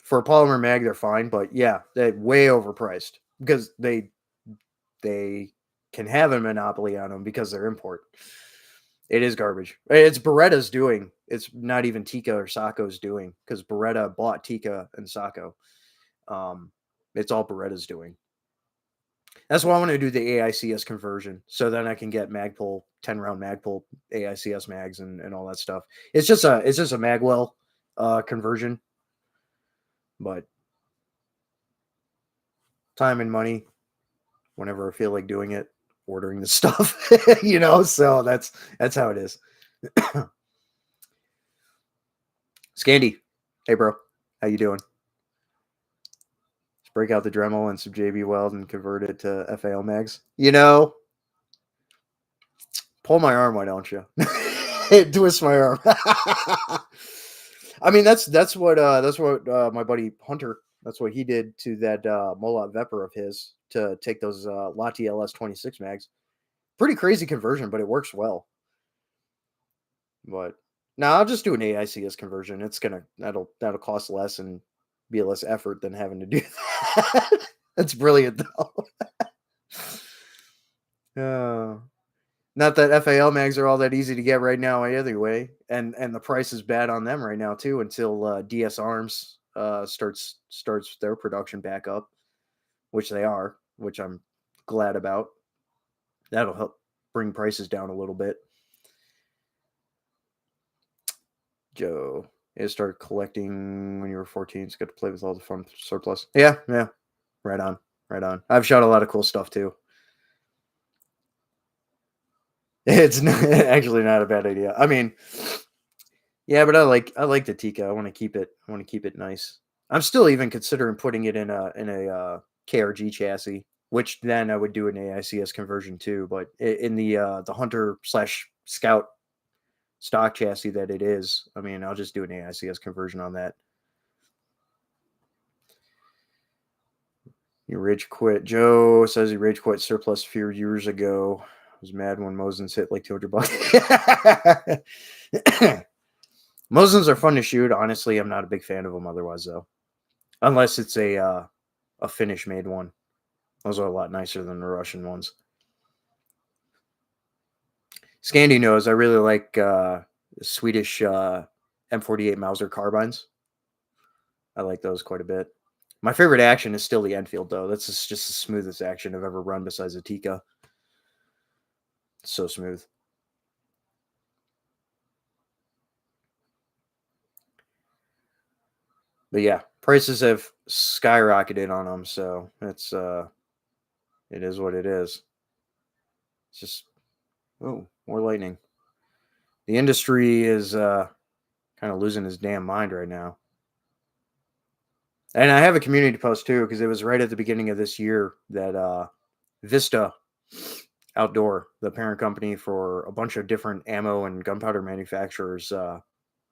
for a polymer mag, they're fine, but yeah, they're way overpriced because they can have a monopoly on them because they're import. It is garbage. It's Beretta's doing. It's not even Tika or Sacco's doing because Beretta bought Tika and Sacco. It's all Beretta's doing. That's why I want to do the AICS conversion, so then I can get Magpul 10-round Magpul AICS mags and all that stuff. It's just a Magwell conversion, but time and money. Whenever I feel like doing it, ordering the stuff, So that's how it is. Scandy, hey bro, how you doing? Break out the Dremel and some JB Weld and convert it to FAL mags. Pull my arm, why don't you? Twist my arm. I mean, that's what my buddy Hunter, that's what he did to that Molot Vepr of his to take those Lati LS26 mags. Pretty crazy conversion, but it works well. But now I'll just do an AICS conversion. That'll cost less and be less effort than having to do that. That's brilliant though. Not that FAL mags are all that easy to get right now either way, and the price is bad on them right now too until DS Arms starts their production back up, which they are, which I'm glad about. That'll help bring prices down a little bit. Joe, you start collecting when you were 14. It's good to play with all the fun surplus. Yeah. Right on. I've shot a lot of cool stuff too. It's actually not a bad idea. I mean, Yeah, but I like the Tika. I want to keep it nice. I'm still even considering putting it in a KRG chassis, which then I would do an AICS conversion too. But in the Hunter slash Scout stock chassis that it is, I mean, I'll just do an AICS conversion on that. You rage quit. Joe says he rage quit surplus a few years ago. I was mad when Mosins hit like $200. Mosins are fun to shoot. Honestly, I'm not a big fan of them otherwise, though. Unless it's a Finnish made one. Those are a lot nicer than the Russian ones. Scandi knows I really like Swedish M48 Mauser carbines. I like those quite a bit. My favorite action is still the Enfield, though. That's just the smoothest action I've ever run besides a Tika. It's so smooth. But yeah, prices have skyrocketed on them, so it's it is what it is. It's just more lightning. The industry is kind of losing his damn mind right now. And I have a community post too because it was right at the beginning of this year that Vista Outdoor, the parent company for a bunch of different ammo and gunpowder manufacturers,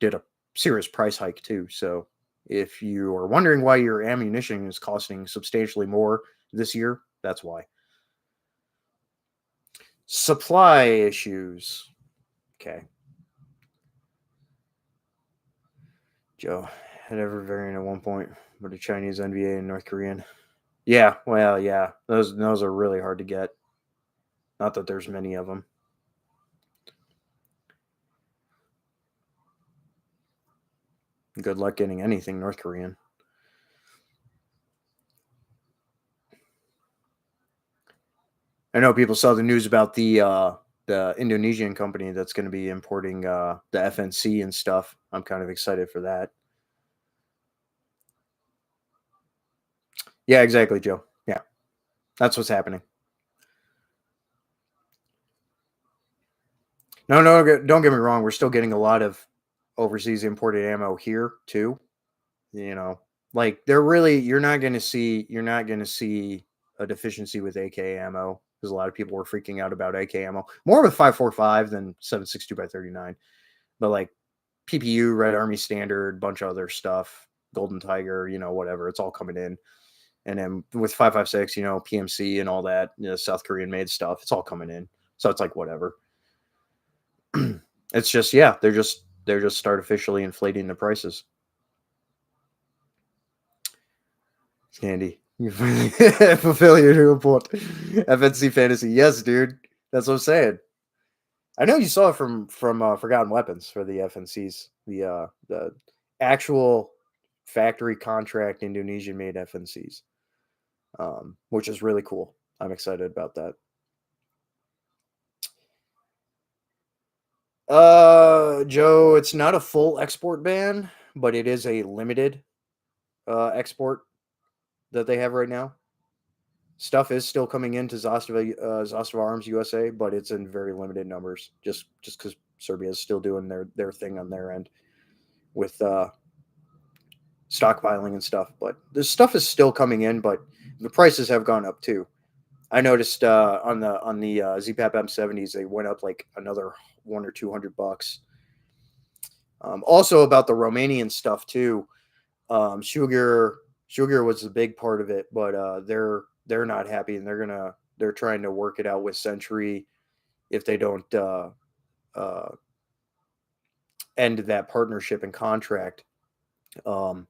did a serious price hike too. So if you are wondering why your ammunition is costing substantially more this year, that's why. Supply issues. Okay. Joe had every variant at one point, but a Chinese NVA and North Korean. Yeah, well, yeah, those are really hard to get. Not that there's many of them. Good luck getting anything North Korean. I know people saw the news about the Indonesian company that's going to be importing the FNC and stuff. I'm kind of excited for that. Yeah, exactly, Joe. Yeah, that's what's happening. No, no, don't get me wrong. We're still getting a lot of overseas imported ammo here too. You know, like they're really you're not going to see a deficiency with AK ammo because a lot of people were freaking out about AK ammo more with 5.45 than 7.62 by 39. But like PPU, Red Army Standard, bunch of other stuff, Golden Tiger, whatever, it's all coming in. And then with 5.56, PMC and all that, South Korean made stuff, it's all coming in. So it's like whatever. It's just they're just artificially inflating the prices. Candy. You finally fulfill your report. FNC Fantasy. Yes, dude. That's what I'm saying. I know you saw it from Forgotten Weapons for the FNCs. The actual factory contract Indonesian made FNCs. Which is really cool. I'm excited about that. Joe, it's not a full export ban, but it is a limited export that they have right now. Stuff is still coming into Zastava Arms USA, but it's in very limited numbers. Just because Serbia is still doing their thing on their end with stockpiling and stuff. But the stuff is still coming in, but the prices have gone up too. I noticed on the ZPAP M70s they went up like another $100 or $200. Also about the Romanian stuff too. Sugar was a big part of it, but they're not happy and they're trying to work it out with Century if they don't end that partnership and contract. The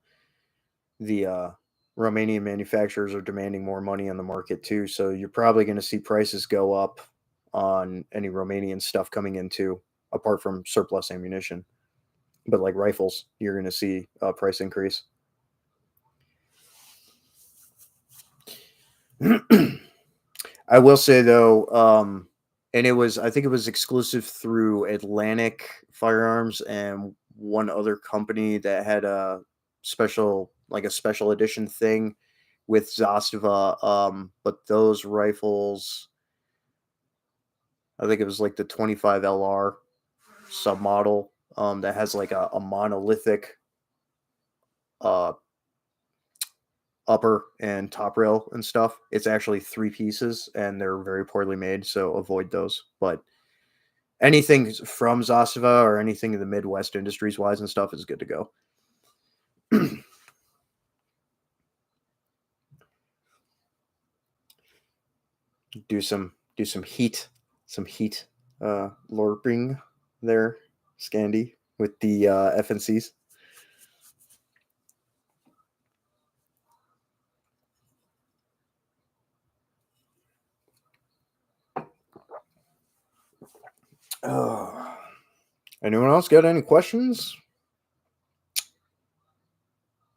Romanian manufacturers are demanding more money on the market too, so you're probably going to see prices go up on any Romanian stuff coming into, apart from surplus ammunition. But like rifles, you're going to see a price increase. I will say though, and I think it was exclusive through Atlantic Firearms and one other company that had a special edition thing with Zastava. But those rifles, I think it was like the 25 LR submodel. that has like a monolithic uh, upper and top rail and stuff. It's actually three pieces, and they're very poorly made, so avoid those. But anything from Zasava or anything in the Midwest industries wise and stuff is good to go. do some heat lorping there, Scandy, with the FNCs. Oh. Anyone else got any questions?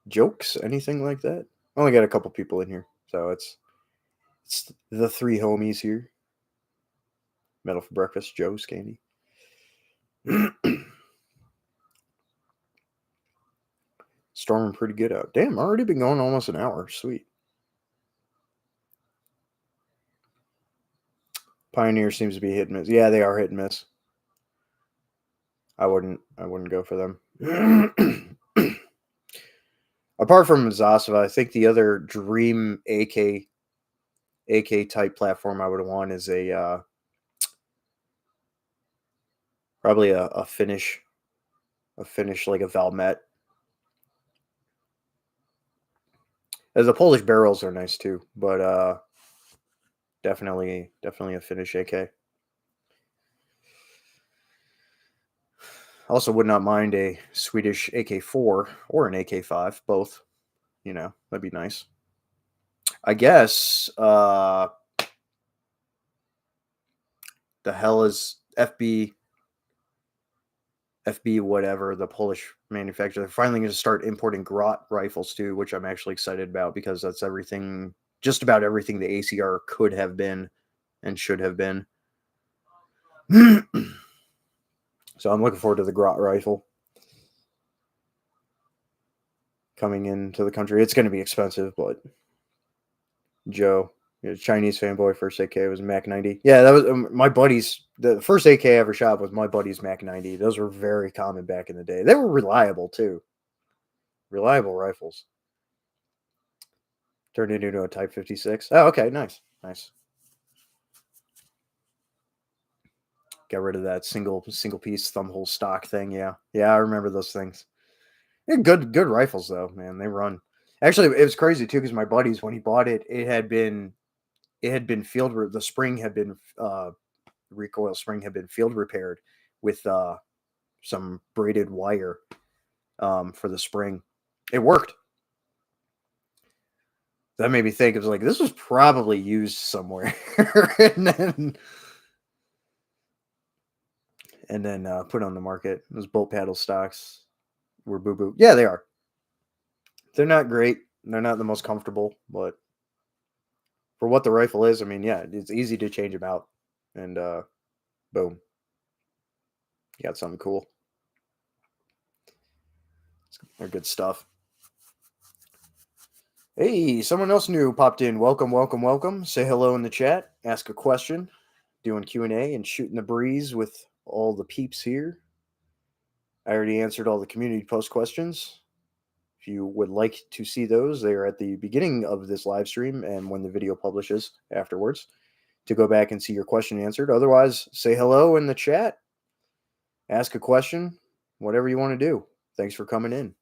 Jokes? Anything like that? I only got a couple people in here, so it's the three homies here. Metal for breakfast, Joe, Scandy. Storming pretty good out. Damn, already been going almost an hour. Sweet. Pioneer seems to be hit and miss. Yeah, they are hit and miss. I wouldn't go for them. Apart from Zasava, I think the other dream AK type platform I would want is a probably a Finnish like a Valmet. As the Polish barrels are nice too, but definitely a Finnish AK. Also would not mind a Swedish AK4 or an AK5, both. You know, that'd be nice. I guess the hell is FB whatever, the Polish manufacturer. They're finally going to start importing Grot rifles too, which I'm actually excited about because that's everything, just about everything the ACR could have been and should have been. So I'm looking forward to the Grot rifle coming into the country. It's going to be expensive, but Joe, Chinese fanboy, first AK was Mac 90. Yeah, that was my buddy's. The first AK I ever shot was my buddy's Mac 90. Those were very common back in the day. They were reliable too. Reliable rifles. Turned into a Type 56. Oh, okay, nice. Get rid of that single piece thumbhole stock thing. Yeah, I remember those things. They're good rifles though, man. They run. Actually, it was crazy too because my buddies, when he bought it, it had been the spring had been recoil spring had been field repaired with some braided wire for the spring. It worked. That made me think, it was like, this was probably used somewhere. and then put on the market. Those bolt paddle stocks were boo boo. Yeah, they are. They're not great. They're not the most comfortable, but for what the rifle is, I mean, yeah, it's easy to change them out. And boom. You got something cool. They're good stuff. Hey, someone else new popped in. Welcome. Say hello in the chat. Ask a question. Doing Q&A and shooting the breeze with all the peeps here. I already answered all the community post questions. If you would like to see those, they are at the beginning of this live stream and when the video publishes afterwards to go back and see your question answered. Otherwise, say hello in the chat. Ask a question, whatever you want to do. Thanks for coming in.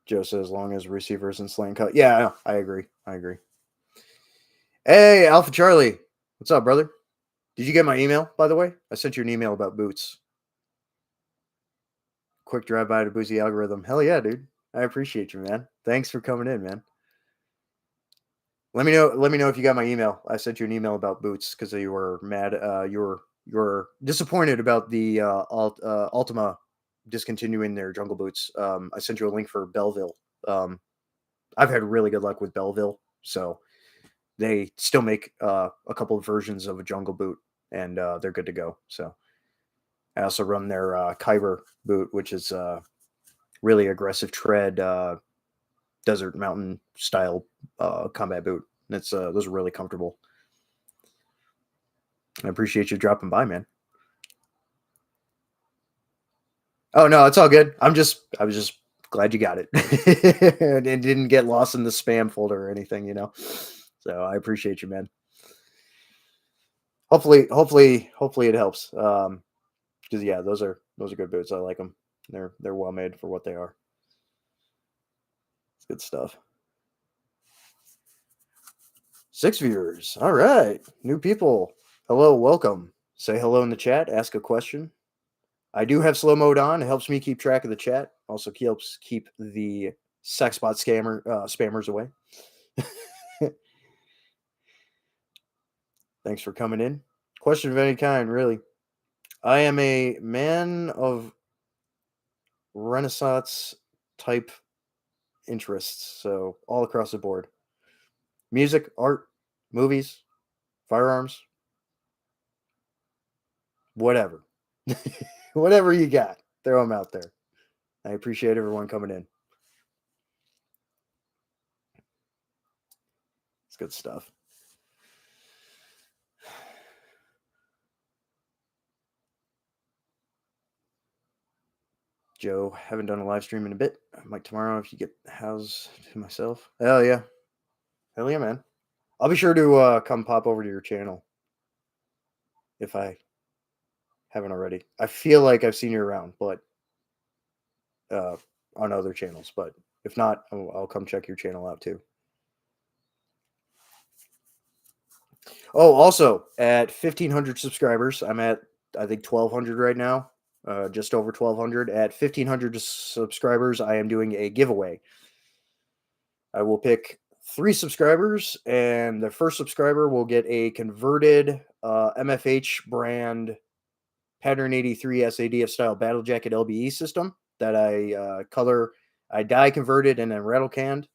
Joe says, as long as receivers and slang cut. Yeah, I agree. Hey, Alpha Charlie. What's up, brother? Did you get my email, by the way? I sent you an email about boots. Quick drive by to Boozy Algorithm. Hell yeah, dude. I appreciate you, man. Thanks for coming in, man. Let me know if you got my email. I sent you an email about boots because you were mad. You were disappointed about the Ultima discontinuing their jungle boots. I sent you a link for Belleville. I've had really good luck with Belleville, so they still make a couple of versions of a jungle boot, and they're good to go. So I also run their Kyber boot, which is really aggressive tread, desert mountain style combat boot. It's those are really comfortable. I appreciate you dropping by, man. Oh no, it's all good. I was just glad you got it. And it didn't get lost in the spam folder or anything. So I appreciate you, man. Hopefully it helps. Because yeah, those are good boots. I like them. They're well made for what they are. It's good stuff. 6 viewers. All right. New people. Hello, welcome. Say hello in the chat, ask a question. I do have slow mode on. It helps me keep track of the chat. Also helps keep the sexbot spammers away. Thanks for coming in. Question of any kind, really. I am a man of Renaissance type interests, so all across the board. Music, art, movies, firearms, whatever. Whatever you got, throw them out there. I appreciate everyone coming in. It's good stuff. Joe, haven't done a live stream in a bit. I might tomorrow if you get house to myself. Hell yeah. Hell yeah, man. I'll be sure to come pop over to your channel if I haven't already. I feel like I've seen you around, but on other channels. But if not, I'll come check your channel out too. Oh, also at 1,500 subscribers, I'm at I think 1,200 right now. Just over 1,200. At 1,500 subscribers, I am doing a giveaway. I will pick 3 subscribers, and the first subscriber will get a converted MFH brand Pattern 83 SADF style battle jacket LBE system that I die converted and then rattle canned.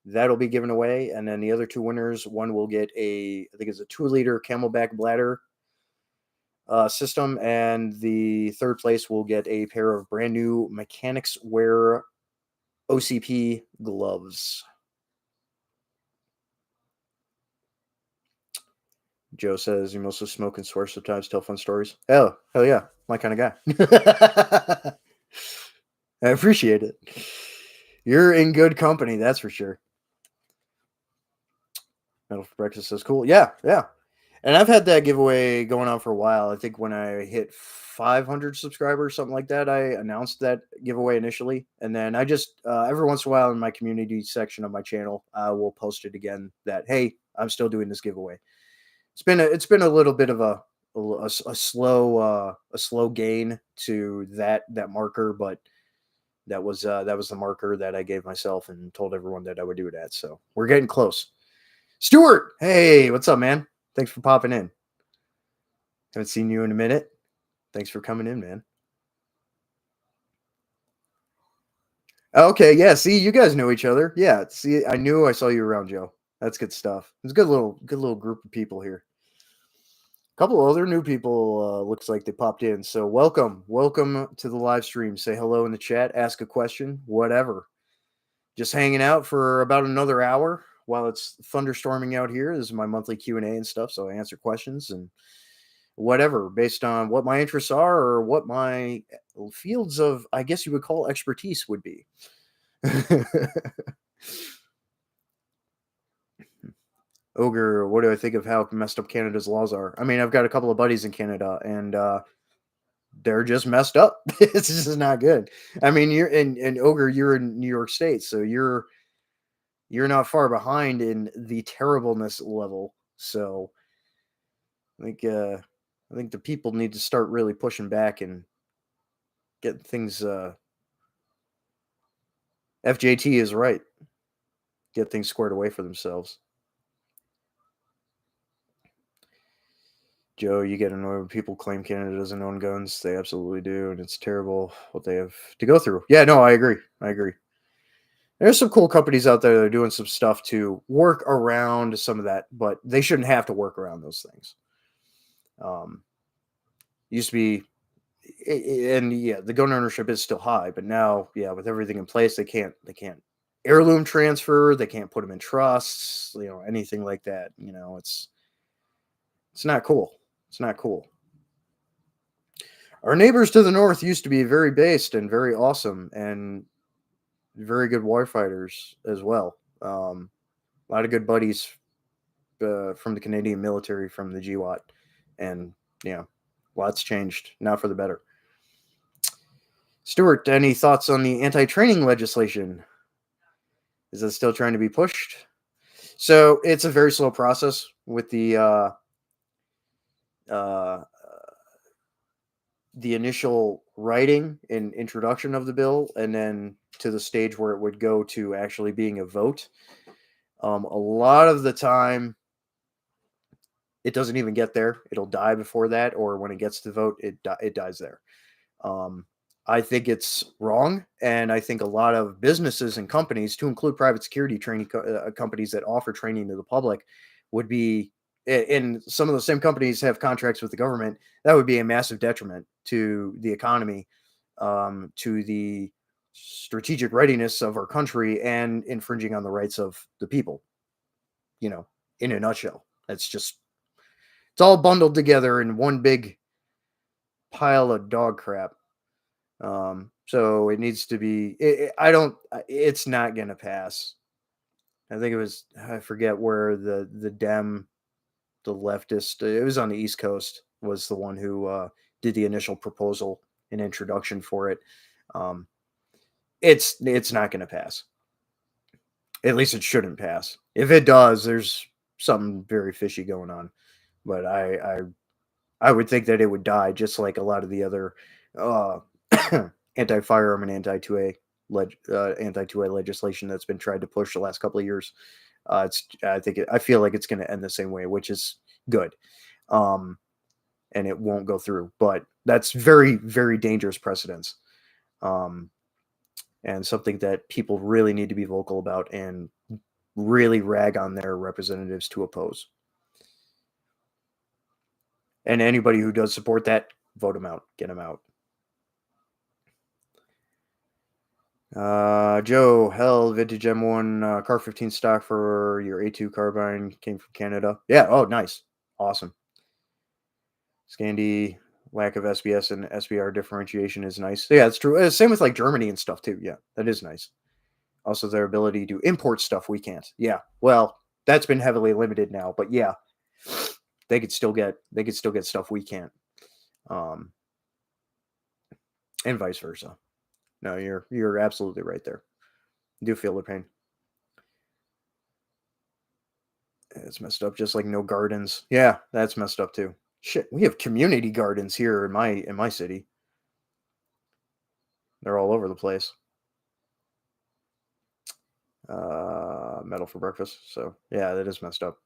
That'll be given away, and then the other 2 winners, one will get I think it's a 2-liter Camelback bladder system, and the third place will get a pair of brand new Mechanics Wear OCP gloves. Joe says you mostly smoke and swear sometimes, tell fun stories. Hell yeah, my kind of guy. I appreciate it. You're in good company, that's for sure. Metal for Breakfast says cool. Yeah. And I've had that giveaway going on for a while. I think when I hit 500 subscribers, something like that, I announced that giveaway initially. And then I just, every once in a while in my community section of my channel, I will post it again that, hey, I'm still doing this giveaway. It's been a little bit of a slow gain to that marker, but that was the marker that I gave myself and told everyone that I would do it at. So we're getting close. Stuart, hey, what's up, man? Thanks for popping in. Haven't seen you in a minute. Thanks for coming in, man. Okay, yeah. See, you guys know each other. Yeah. See, I knew I saw you around, Joe. That's good stuff. It's a good little group of people here. A couple other new people looks like they popped in. So welcome to the live stream. Say hello in the chat. Ask a question. Whatever. Just hanging out for about another hour while it's thunderstorming out here. This is my monthly Q&A and stuff, so I answer questions and whatever based on what my interests are or what my fields of, I guess you would call, expertise would be. Ogre, what do I think of how messed up Canada's laws are? I mean, I've got a couple of buddies in Canada, and they're just messed up. It's just not good. I mean, you're in Ogre, you're in New York State, so you're not far behind in the terribleness level. So I think the people need to start really pushing back and get things. FJT is right. Get things squared away for themselves. Joe, you get annoyed when people claim Canada doesn't own guns. They absolutely do, and it's terrible what they have to go through. Yeah, no, I agree. There's some cool companies out there that are doing some stuff to work around some of that, but they shouldn't have to work around those things. Used to be, and yeah, the gun ownership is still high, but now, yeah, with everything in place, they can't heirloom transfer. They can't put them in trusts, anything like that. It's not cool. It's not cool. Our neighbors to the north used to be very based and very awesome and very good warfighters as well. A lot of good buddies from the Canadian military from the GWAT, and yeah, lots changed, not for the better. Stuart, any thoughts on the anti-training legislation? Is it still trying to be pushed? So it's a very slow process with uh, the initial writing and introduction of the bill, and then to the stage where it would go to actually being a vote. A lot of the time, it doesn't even get there. It'll die before that, or when it gets to vote, it dies there. Um, I think it's wrong, and I think a lot of businesses and companies, to include private security training companies that offer training to the public, would be. And some of the same companies have contracts with the government. That would be a massive detriment to the economy, to the strategic readiness of our country, and infringing on the rights of the people. You know, in a nutshell, that's just it's all bundled together in one big pile of dog crap. So it needs to be. I don't. It's not going to pass. I think it was. I forget where the leftist. It was on the East Coast. Was the one who did the initial proposal and introduction for it. Um, it's not going to pass. At least it shouldn't pass. If it does, there's something very fishy going on. But I would think that it would die, just like a lot of the other uh, anti-firearm and anti-2A legislation that's been tried to push the last couple of years. I feel like it's going to end the same way, which is good, and it won't go through. But that's very, very dangerous precedence, um, and something that people really need to be vocal about and really rag on their representatives to oppose. And anybody who does support that, vote them out, get them out. Joe, hell, vintage M1 Car 15 stock for your A2 carbine came from Canada. Yeah, oh, nice. Awesome. Scandi, lack of SBS and SBR differentiation is nice. Yeah, it's true. Same with like Germany and stuff too. Yeah, that is nice. Also, their ability to import stuff we can't. Yeah, well, that's been heavily limited now, but yeah, they could still get stuff we can't, and vice versa. No, you're absolutely right there. I do feel the pain. It's messed up, just like no gardens. Yeah, that's messed up too. Shit, we have community gardens here in my city. They're all over the place. Metal for breakfast. So yeah, that is messed up.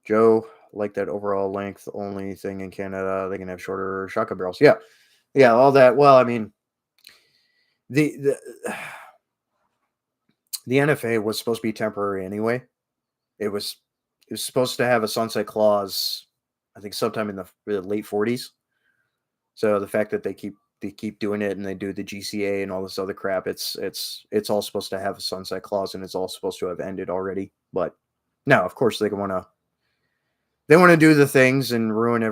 Joe, like that overall length only thing in Canada, they can have shorter shotgun barrels. Yeah, yeah, all that. Well, I mean, the the NFA was supposed to be temporary anyway. It was supposed to have a sunset clause, I think sometime in the late 40s. So the fact that they keep doing it and they do the GCA and all this other crap, it's all supposed to have a sunset clause and it's all supposed to have ended already. But no, of course they want to do the things and ruin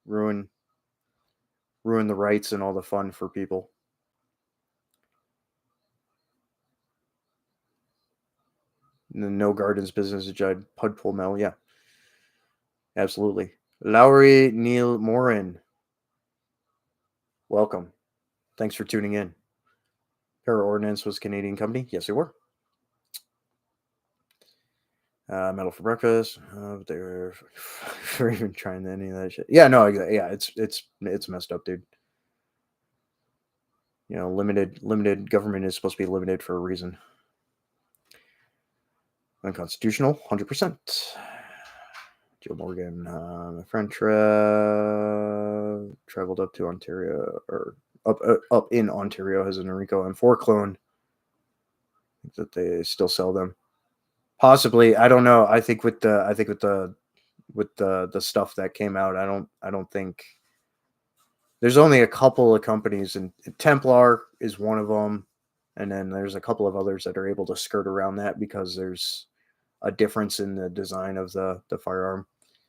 ruin the rights and all the fun for people. The no gardens business at Judd Pudpool Mill, yeah, absolutely. Lowry Neil Morin, welcome. Thanks for tuning in. Para Ordnance was a Canadian company. Yes, they were. Metal for breakfast. They were for even trying any of that shit. Yeah, no, yeah, it's messed up, dude. You know, limited government is supposed to be limited for a reason. Unconstitutional, 100%. Joe Morgan, my friend traveled up to Ontario or up in Ontario has an Enrico M4 clone. I think that they still sell them. Possibly, I don't know. I think with the stuff that came out, I don't think there's only a couple of companies, and Templar is one of them, and then there's a couple of others that are able to skirt around that because there's a difference in the design of the firearm.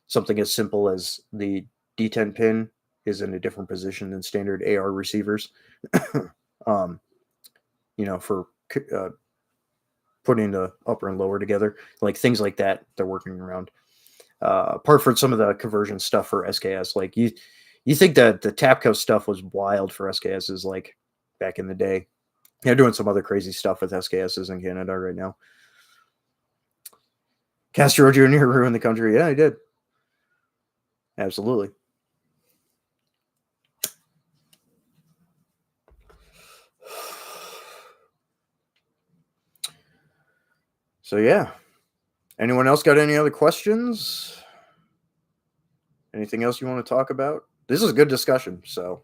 Something as simple as the D10 pin is in a different position than standard AR receivers. um, for putting the upper and lower together, like things like that. They're working around. Apart from some of the conversion stuff for SKS, like you think that the Tapco stuff was wild for SKSs, like back in the day. They're doing some other crazy stuff with SKSs in Canada right now. Castro Jr. ruined the country. Yeah, he did. Absolutely. So yeah. Anyone else got any other questions? Anything else you want to talk about? This is a good discussion, so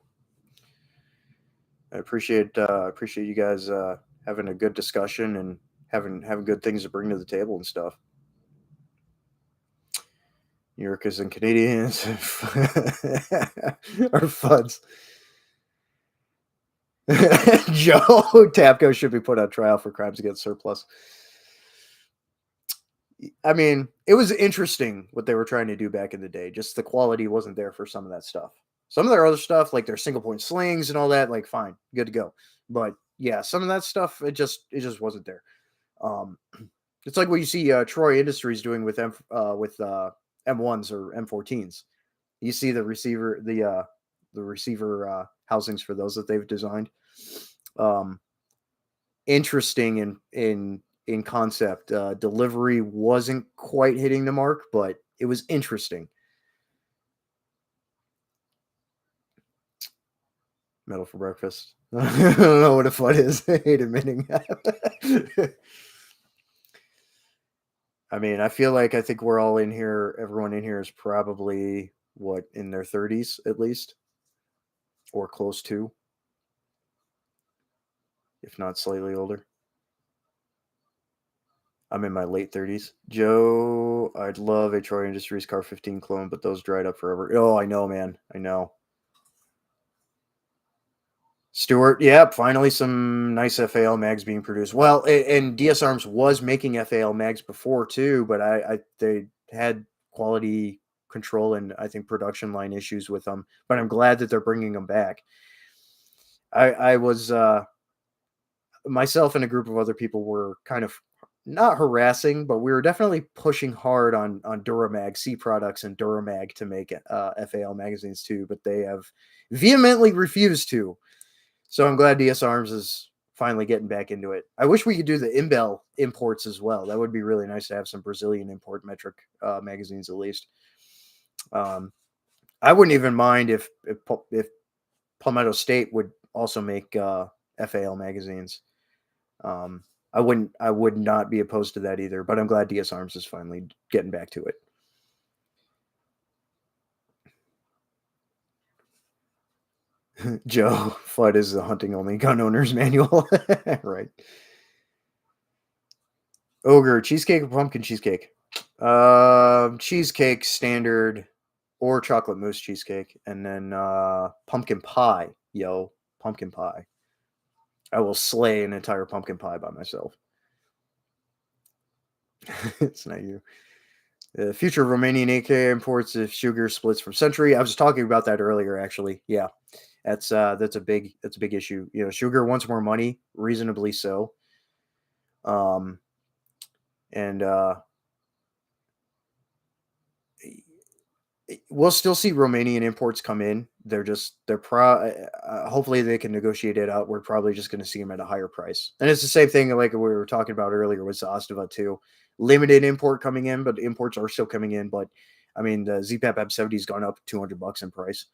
I appreciate you guys having a good discussion and having good things to bring to the table and stuff. New Yorkers and Canadians are fuds. Joe Tapco should be put on trial for crimes against surplus. I mean, it was interesting what they were trying to do back in the day. Just the quality wasn't there for some of that stuff. Some of their other stuff, like their single point slings and all that, like fine, good to go. But yeah, some of that stuff, it just wasn't there. It's like what you see Troy Industries doing with M1s or M14s. You see the receiver housings for those that they've designed. Interesting in concept. Delivery wasn't quite hitting the mark, but it was interesting. Metal for breakfast. I don't know what a FUD is. I hate admitting that. I mean, I think we're all in here. Everyone in here is probably in their 30s at least, or close to, if not slightly older. I'm in my late 30s. Joe, I'd love a Troy Industries Car 15 clone, but those dried up forever. Oh, I know, man. I know. Stuart, yeah, finally some nice FAL mags being produced. Well, and DS Arms was making FAL mags before too, but they had quality control and I think production line issues with them. But I'm glad that they're bringing them back. I was myself and a group of other people were kind of not harassing, but we were definitely pushing hard on Duramag C products and Duramag to make FAL magazines too, but they have vehemently refused to. So I'm glad DS Arms is finally getting back into it. I wish we could do the Imbel imports as well. That would be really nice to have some Brazilian import metric magazines at least. I wouldn't even mind if Palmetto State would also make FAL magazines. I would not be opposed to that either, but I'm glad DS Arms is finally getting back to it. Joe, FUD is the hunting only gun owner's manual. Right. Ogre, cheesecake or pumpkin cheesecake? Cheesecake standard or chocolate mousse cheesecake, and then pumpkin pie. Yo, pumpkin pie. I will slay an entire pumpkin pie by myself. It's not you. The future of Romanian AK imports if sugar splits from Century. I was talking about that earlier, actually. Yeah, that's a big issue. You know, sugar wants more money, reasonably so. And we'll still see Romanian imports come in. Hopefully they can negotiate it out. We're probably just going to see them at a higher price. And it's the same thing like we were talking about earlier with Zastava too. Limited import coming in, but imports are still coming in. But I mean, the ZPAP M70 has gone up $200 in price.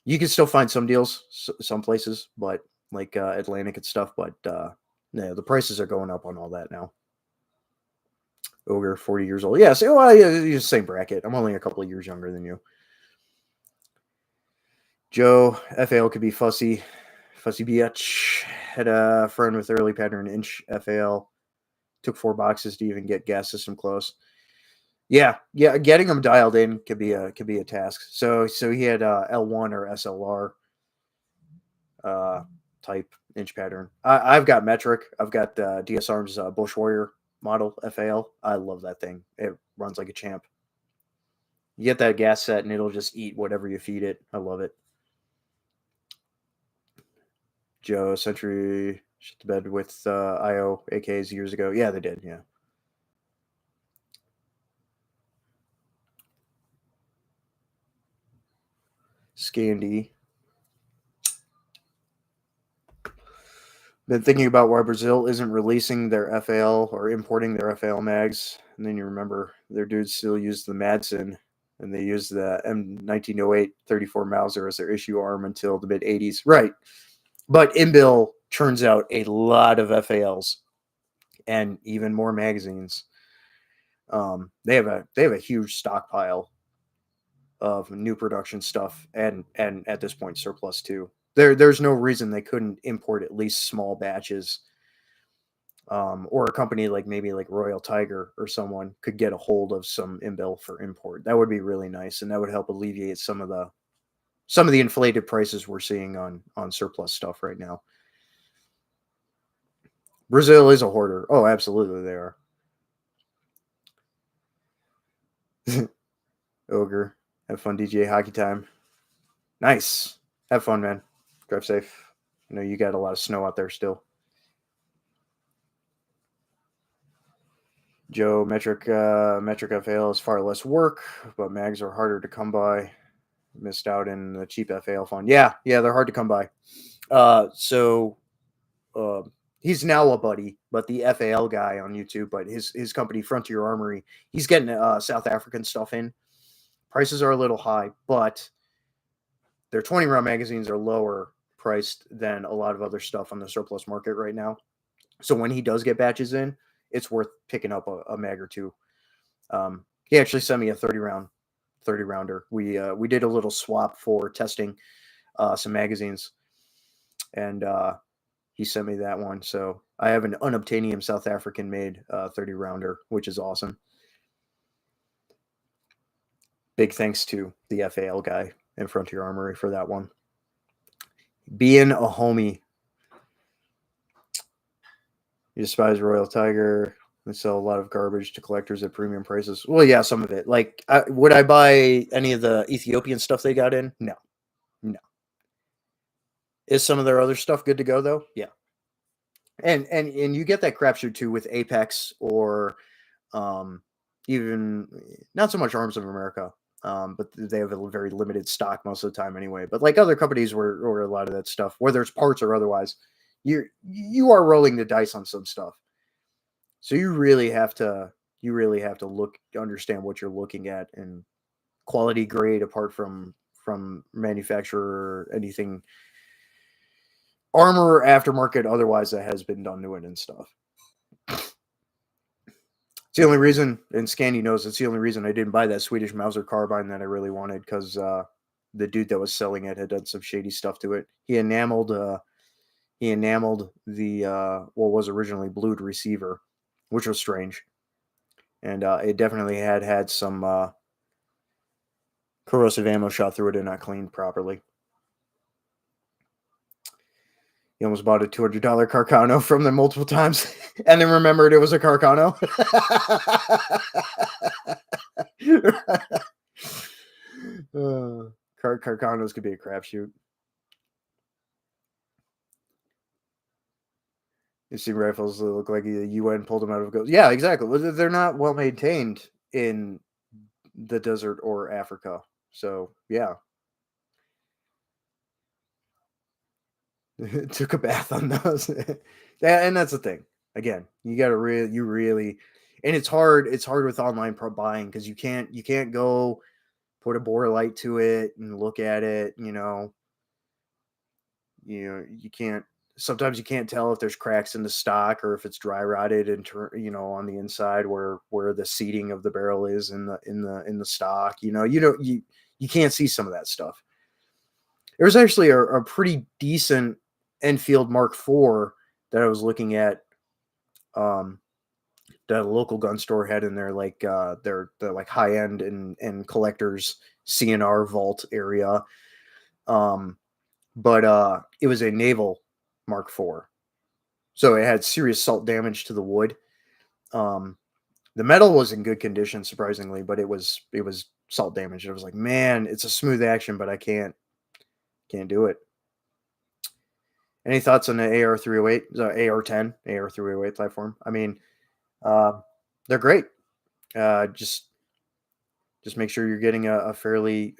You can still find some deals, some places, but like Atlantic and stuff. But yeah, the prices are going up on all that now. Ogre, 40 years old. Yeah, so well, yeah, you're the same bracket. I'm only a couple of years younger than you. Joe, FAL could be fussy. Fussy bitch. Had a friend with early pattern inch FAL. Took 4 boxes to even get gas system close. Yeah, getting them dialed in could be a task. So he had L1 or SLR type inch pattern. I've got metric. I've got DS Arms Bush Warrior model FAL. I love that thing. It runs like a champ. You get that gas set and it'll just eat whatever you feed it. I love it. Joe Century shit the bed with IO AKs years ago. Yeah, they did. Yeah. Scandy. Been thinking about why Brazil isn't releasing their FAL or importing their FAL mags. And then you remember their dudes still use the Madsen and they used the M1908 34 Mauser as their issue arm until the mid 80s. Right. But Inbil turns out a lot of FALs and even more magazines. They have a huge stockpile of new production stuff and at this point surplus too. There's no reason they couldn't import at least small batches. Or a company like maybe like Royal Tiger or someone could get a hold of some Inbil for import. That would be really nice, and that would help alleviate some of the inflated prices we're seeing on surplus stuff right now. Brazil is a hoarder. Oh, absolutely, they are. Ogre, have fun, DJ Hockey Time. Nice, have fun, man. Drive safe. I know you got a lot of snow out there still. Joe, metric FAL is far less work, but mags are harder to come by. Missed out in the cheap FAL fund. Yeah, they're hard to come by. So he's now a buddy, but the FAL guy on YouTube, but his company Frontier Armory, he's getting South African stuff in. Prices are a little high, but their 20 round magazines are lower priced than a lot of other stuff on the surplus market right now. So when he does get batches in, it's worth picking up a mag or two. He actually sent me a 30 rounder. We did a little swap for testing some magazines, and he sent me that one. So I have an unobtainium South African made 30 rounder, which is awesome. Big thanks to the FAL guy and Frontier Armory for that one. Being a homie. You despise Royal Tiger. They sell a lot of garbage to collectors at premium prices. Well, yeah, some of it. Like, would I buy any of the Ethiopian stuff they got in? No. Is some of their other stuff good to go though? Yeah. And you get that crapshoot too with Apex or even not so much Arms of America, but they have a very limited stock most of the time anyway. But like other companies where a lot of that stuff, whether it's parts or otherwise, you are rolling the dice on some stuff. So you really have to understand what you're looking at and quality grade apart from manufacturer or anything armor aftermarket otherwise that has been done to it and stuff. It's the only reason, and Scandy knows it's the only reason I didn't buy that Swedish Mauser carbine that I really wanted, because the dude that was selling it had done some shady stuff to it. He enameled the what was originally blued receiver, which was strange, and it definitely had some corrosive ammo shot through it and not cleaned properly. He almost bought a $200 Carcano from them multiple times and then remembered it was a Carcano. Carcanos could be a crapshoot. You see rifles that look like the UN pulled them out of a ghost. Yeah, exactly. They're not well maintained in the desert or Africa. So, yeah. Took a bath on those. And that's the thing. Again, you got to really, and it's hard with online buying because you can't go put a bore light to it and look at it, you can't, sometimes you can't tell if there's cracks in the stock or if it's dry rotted and on the inside where the seating of the barrel is in the stock. You can't see some of that stuff. There's actually a pretty decent Enfield Mark IV that I was looking at, that a local gun store had in their like their like high end and collectors CNR vault area. But it was a naval Mark IV, so it had serious salt damage to the wood. The metal was in good condition, surprisingly, but it was salt damage. And I was like, man, it's a smooth action, but I can't do it. Any thoughts on the AR-308, AR-10, AR-308 platform? I mean, they're great. Just make sure you're getting a fairly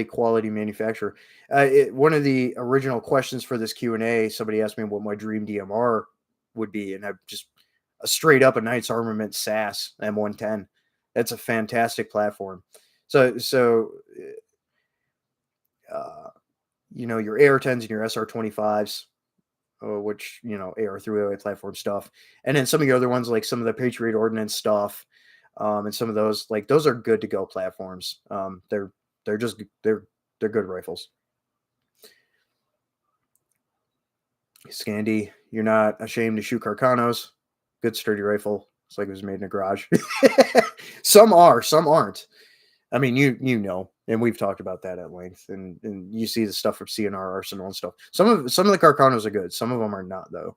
quality manufacturer. One of the original questions for this Q&A, somebody asked me what my dream DMR would be, and I just a straight up a Knights Armament SAS M110. That's a fantastic platform. So your AR-10s and your SR-25s, which, AR-308 platform stuff. And then some of the other ones, like some of the Patriot Ordnance stuff, and some of those, like, those are good to go platforms. They're good rifles. Scandi, you're not ashamed to shoot Carcanos. Good sturdy rifle. It's like it was made in a garage. Some are, some aren't. I mean, you know, and we've talked about that at length, and you see the stuff from CNR Arsenal and stuff. Some of the Carcanos are good. Some of them are not, though.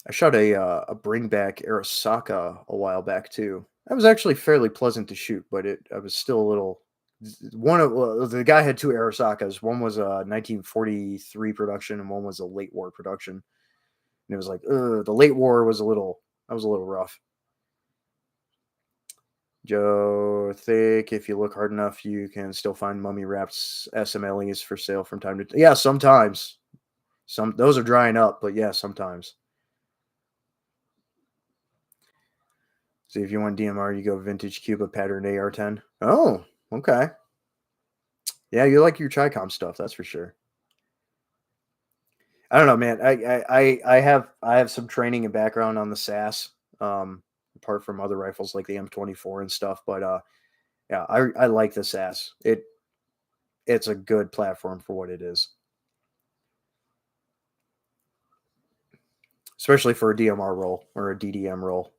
I shot a bringback Arasaka a while back too. That was actually fairly pleasant to shoot, but I was still a little. The guy had two Arasakas. One was a 1943 production, and one was a late war production. And it was like, the late war was a little rough. Joe, think if you look hard enough, you can still find mummy wrapped SMLEs for sale from time to time. Yeah, sometimes. Those are drying up, but yeah, sometimes. See, if you want DMR, you go vintage Cuba pattern AR-10. Oh, okay. Yeah, you like your Chicom stuff, that's for sure. I don't know, man. I have some training and background on the SAS, apart from other rifles like the M24 and stuff. But yeah, I like the SAS. It's a good platform for what it is, especially for a DMR role or a DDM role.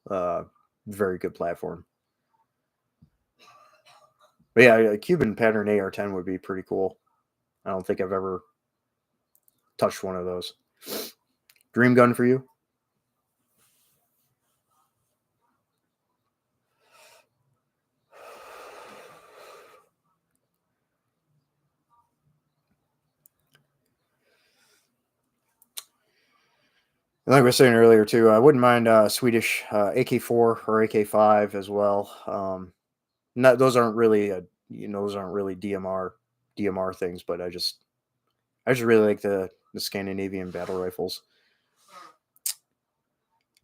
Very good platform. But yeah, a Cuban pattern AR-10 would be pretty cool. I don't think I've ever touched one of those. Dream gun for you? Like I was saying earlier too, I wouldn't mind Swedish AK4 or AK5 as well. Those aren't really DMR things, but I just really like the Scandinavian battle rifles.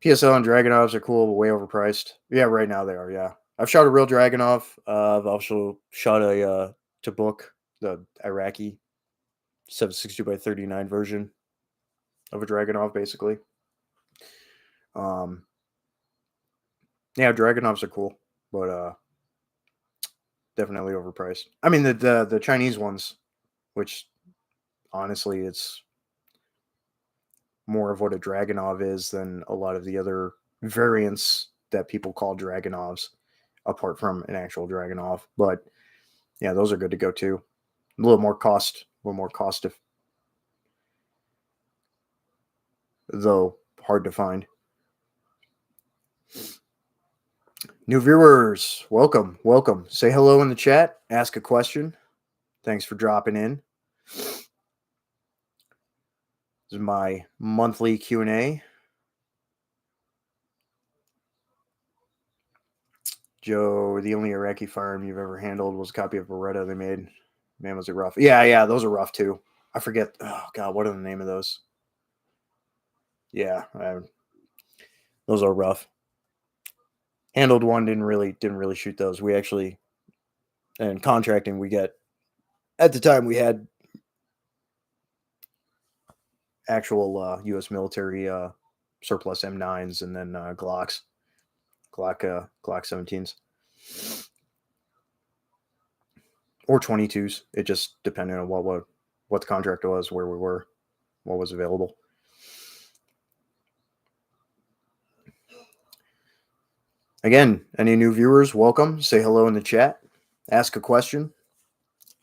PSL and Dragunovs are cool, but way overpriced. Yeah, right now they are. Yeah, I've shot a real Dragunov. I've also shot a Tabuk, the Iraqi 7.62x39 version of a Dragunov, basically. Yeah, Dragunovs are cool, but definitely overpriced. I mean, the Chinese ones, which honestly, it's more of what a Dragunov is than a lot of the other variants that people call Dragunovs, apart from an actual Dragunov. But yeah, those are good to go too. A little more cost, though hard to find. New viewers, welcome. Say hello in the chat. Ask a question. Thanks for dropping in. This is my monthly Q&A. Joe, the only Iraqi firearm you've ever handled was a copy of Beretta they made. Man, was it rough? Yeah, those are rough too. I forget. Oh God, what are the name of those? Yeah, those are rough. Handled one, didn't really shoot those. We actually, and contracting, we get at the time we had actual U.S. military surplus M9s and then Glock 17s or 22s. It just depended on what the contract was, where we were, what was available. Again, any new viewers, welcome. Say hello in the chat. Ask a question.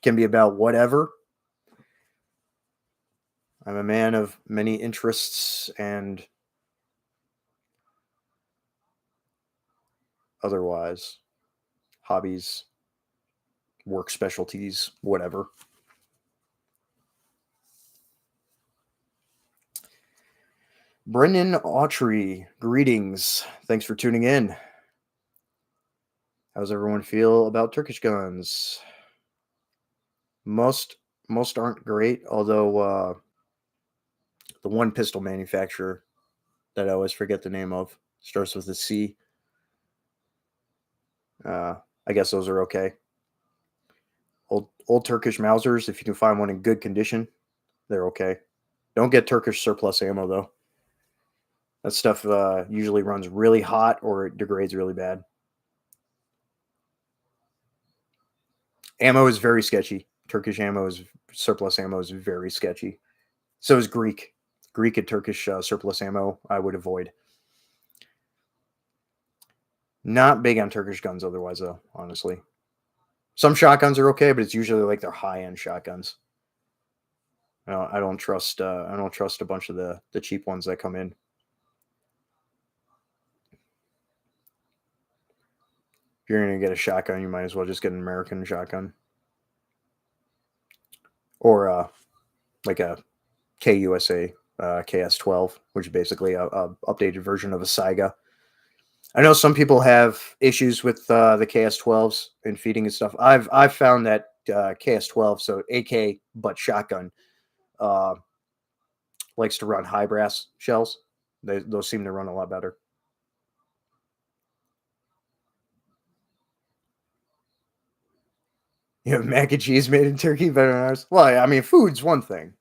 Can be about whatever. I'm a man of many interests and otherwise hobbies, work specialties, whatever. Brendan Autry, greetings. Thanks for tuning in. How's everyone feel about Turkish guns? Most most aren't great, although the one pistol manufacturer that I always forget the name of starts with a C. I guess those are okay. Old Turkish Mausers, if you can find one in good condition, they're okay. Don't get Turkish surplus ammo though. That stuff usually runs really hot or it degrades really bad. Ammo is very sketchy. Turkish ammo is surplus ammo is very sketchy. So is Greek. Greek and Turkish surplus ammo I would avoid. Not big on Turkish guns otherwise though, honestly. Some shotguns are okay, but it's usually like they're high end shotguns. I don't trust. I don't trust a bunch of the cheap ones that come in. If you're gonna get a shotgun, you might as well just get an American shotgun or like a KUSA KS12, which is basically a updated version of a Saiga. I know some people have issues with the KS12s and feeding and stuff. I've found that KS12, so AK but shotgun, uh, likes to run high brass shells. Those seem to run a lot better. You have mac and cheese made in Turkey better than ours. Well, I mean, food's one thing.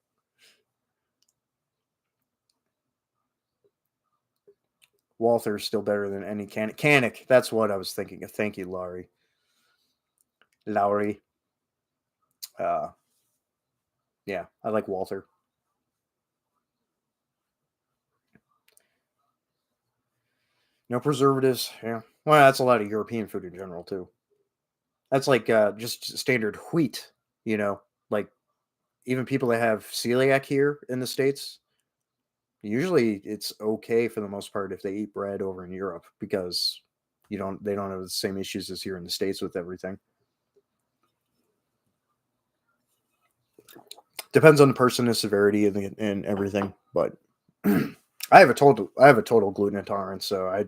Walther's still better than any Canik. That's what I was thinking of. Thank you, Laurie. Lowry. Uh, yeah, I like Walther. No preservatives. Yeah. Well, that's a lot of European food in general too. That's like just standard wheat. You know, like even people that have celiac here in the states, usually it's okay for the most part if they eat bread over in Europe because they don't have the same issues as here in the states with everything. Depends on the person, the severity, and everything. But I have a total gluten intolerance, so I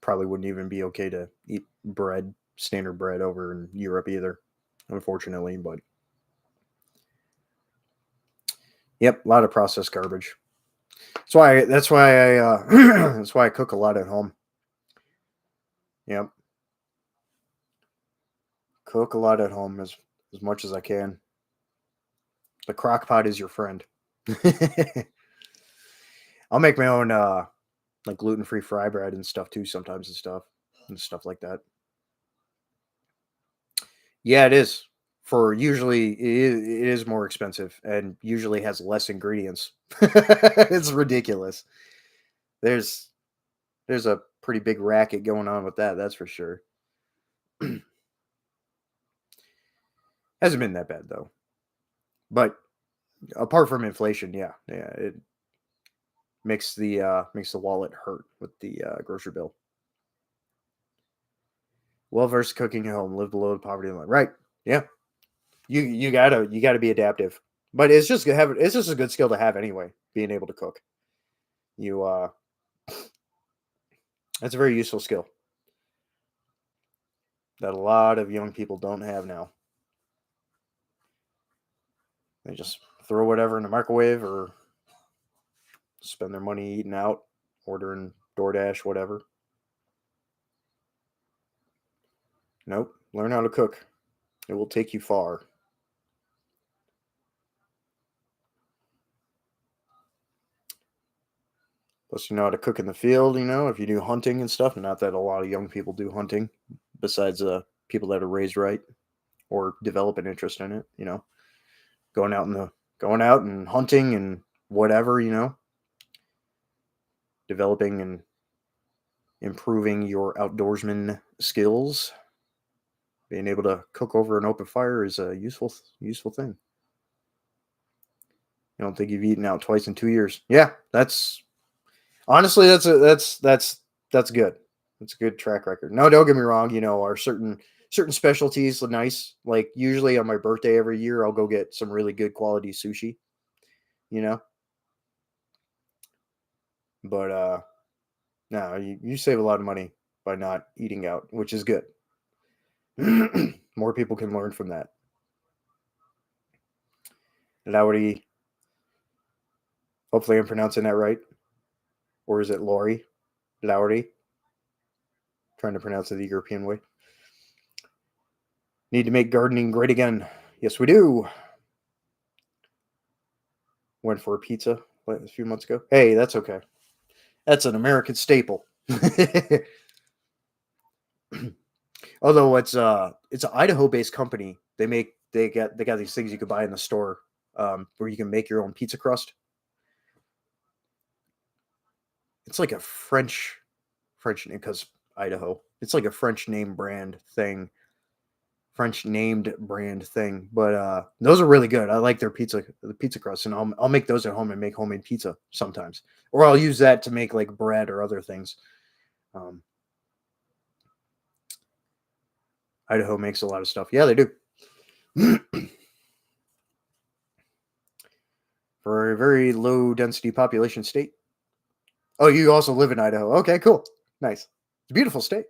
probably wouldn't even be okay to eat bread, standard bread over in Europe either, unfortunately. But yep, a lot of processed garbage. That's why I that's why I cook a lot at home. Yep, cook a lot at home as much as I can. The crock pot is your friend. I'll make my own like gluten free fry bread and stuff too sometimes and stuff like that. Yeah, it is. For usually it is more expensive and usually has less ingredients. It's ridiculous. There's there's a pretty big racket going on with that, that's for sure. Hasn't been that bad though. But apart from inflation, yeah, it makes the wallet hurt with the grocery bill. Well versed cooking at home, live below the poverty line. Right. Yeah. You gotta be adaptive. But it's just a good skill to have anyway, being able to cook. You That's a very useful skill that a lot of young people don't have now. They just throw whatever in the microwave or spend their money eating out, ordering DoorDash, whatever. Nope. Learn how to cook. It will take you far. Plus, you know how to cook in the field, if you do hunting and stuff. Not that a lot of young people do hunting, besides people that are raised right or develop an interest in it. Going out in the going out and hunting and whatever. Developing and improving your outdoorsman skills. Being able to cook over an open fire is a useful thing. You don't think you've eaten out twice in 2 years? Yeah, that's honestly that's good. That's a good track record. No, don't get me wrong. Our certain specialties are nice. Like usually on my birthday every year, I'll go get some really good quality sushi. You know, but no, you save a lot of money by not eating out, which is good. More people can learn from that. Lowry, hopefully I'm pronouncing that right. Or is it Lori? Lowry? Trying to pronounce it the European way. Need to make gardening great again. Yes, we do. Went for a pizza a few months ago. Hey, that's okay. That's an American staple. Although it's an Idaho based company. They got these things you could buy in the store where you can make your own pizza crust. It's like a French because Idaho. It's like a French name brand thing. French named brand thing. But those are really good. I like the pizza crust, and I'll make those at home and make homemade pizza sometimes. Or I'll use that to make like bread or other things. Um, Idaho makes a lot of stuff. Yeah, they do. For a very low density population state. Oh, you also live in Idaho. Okay, cool. Nice. It's a beautiful state.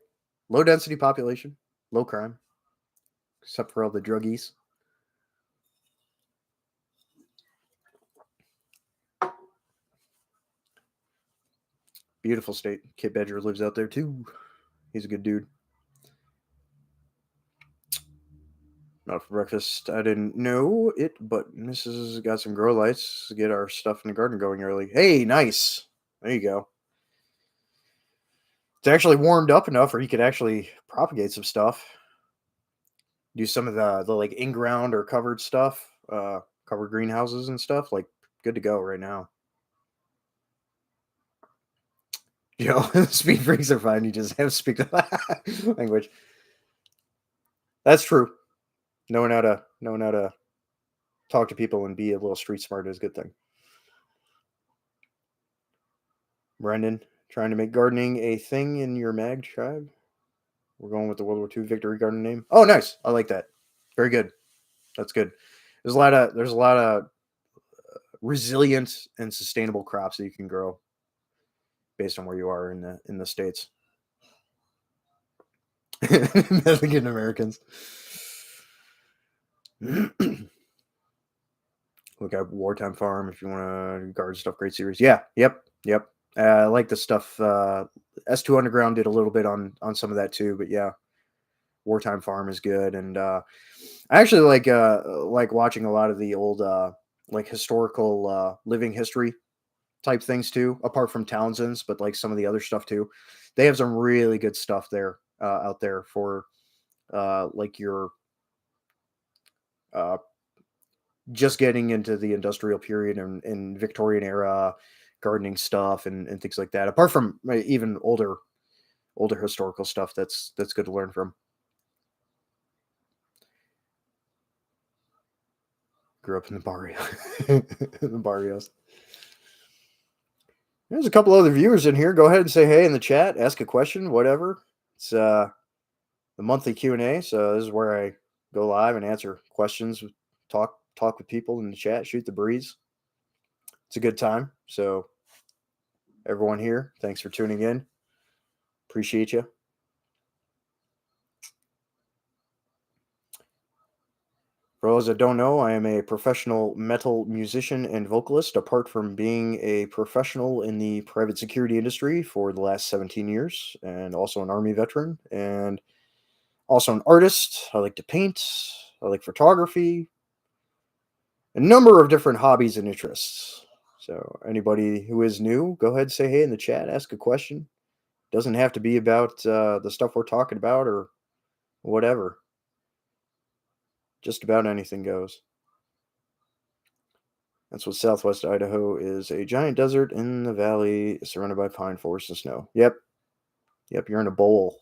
Low density population, low crime, except for all the druggies. Beautiful state. Kit Badger lives out there too. He's a good dude. Not for breakfast. I didn't know it, but Mrs. got some grow lights to get our stuff in the garden going early. Hey, nice. There you go. It's actually warmed up enough where you could actually propagate some stuff. Do some of the like in ground or covered stuff, covered greenhouses and stuff. Like good to go right now. Speed freaks are fine. You just have to speak the language. That's true. Knowing how to talk to people and be a little street smart is a good thing. Brendan, trying to make gardening a thing in your mag tribe. We're going with the World War II Victory Garden name. Oh, nice. I like that. Very good. That's good. There's a lot of resilient and sustainable crops that you can grow based on where you are in the states. Mexican Americans. Look at Wartime Farm if you want to garden stuff. Great series. Yeah. Yep. I like the stuff. S2 Underground did a little bit on some of that too, but yeah, Wartime Farm is good, and I actually like watching a lot of the old like historical living history type things too. Apart from Townsend's, but like some of the other stuff too. They have some really good stuff there out there for like your uh, just getting into the industrial period and Victorian era gardening stuff and things like that. Apart from even older historical stuff, that's good to learn from. Grew up in the barrio, the barrios. There's a couple other viewers in here. Go ahead and say hey in the chat, ask a question, whatever. It's the monthly Q&A, so this is where I go live and answer questions, talk with people in the chat, shoot the breeze. It's a good time. So everyone here, thanks for tuning in. Appreciate you. For those that don't know, I am a professional metal musician and vocalist, apart from being a professional in the private security industry for the last 17 years, and also an Army veteran, and also an artist. I like to paint, I like photography, a number of different hobbies and interests. So, anybody who is new, go ahead and say hey in the chat, ask a question. Doesn't have to be about the stuff we're talking about or whatever. Just about anything goes. That's what Southwest Idaho is, a giant desert in the valley surrounded by pine forests and snow. Yep, you're in a bowl.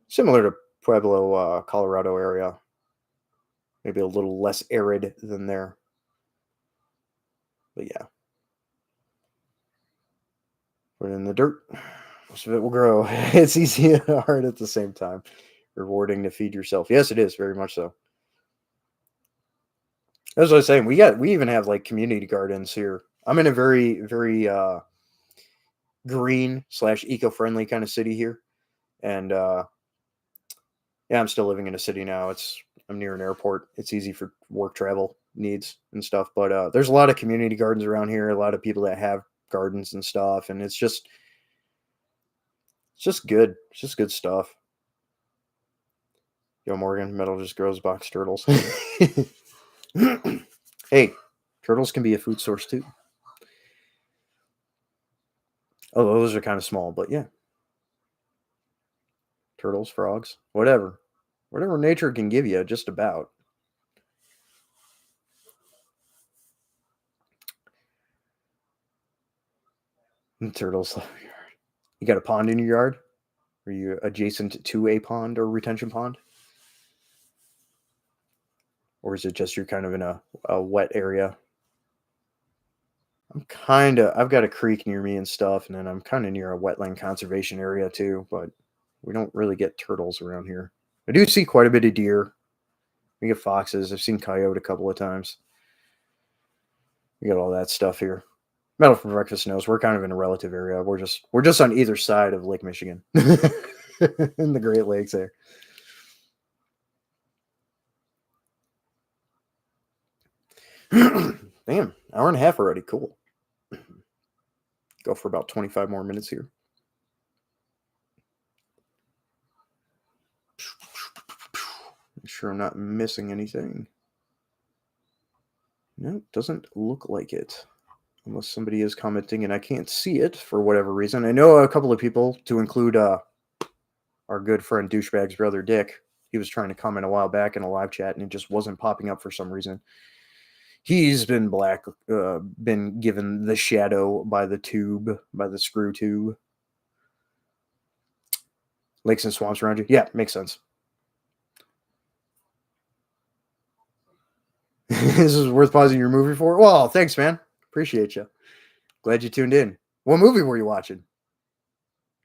Similar to Pueblo, Colorado area. maybe a little less arid than there. But yeah, put it in the dirt. Most of it will grow. It's easy and hard at the same time. Rewarding to feed yourself. Yes, it is very much so. As I was saying, we even have like community gardens here. I'm in a very green slash eco friendly kind of city here, and yeah, I'm still living in a city now. I'm near an airport. It's easy for work travel needs and stuff. But there's a lot of community gardens around here. A lot of people that have gardens and stuff, and it's just good. It's just good stuff. Yo, Morgan, metal just grows box turtles. Hey, turtles can be a food source too. Oh, those are kind of small, but yeah, turtles, frogs, whatever nature can give you, just about. Turtles love your yard. You got a pond in your yard? Are you adjacent to a pond or retention pond? Or is it just you're kind of in a wet area? I've got a creek near me and stuff, and then I'm kind of near a wetland conservation area too, but we don't really get turtles around here. I do see quite a bit of deer. We get foxes. I've seen coyote a couple of times. We got all that stuff here. Metal for Breakfast knows we're kind of in a relative area. We're just on either side of Lake Michigan in the Great Lakes there. Damn, hour and a half already. Cool. Go for about 25 more minutes here. Make sure I'm not missing anything. No, doesn't look like it. Unless somebody is commenting and I can't see it for whatever reason. I know a couple of people, to include our good friend Douchebag's brother Dick. He was trying to comment a while back in a live chat and it just wasn't popping up for some reason. He's been been given the shadow by the screw tube. Lakes and swamps around you. Yeah, makes sense. This is worth pausing your movie for. Well, thanks, man. Appreciate you. Glad you tuned in. What movie were you watching?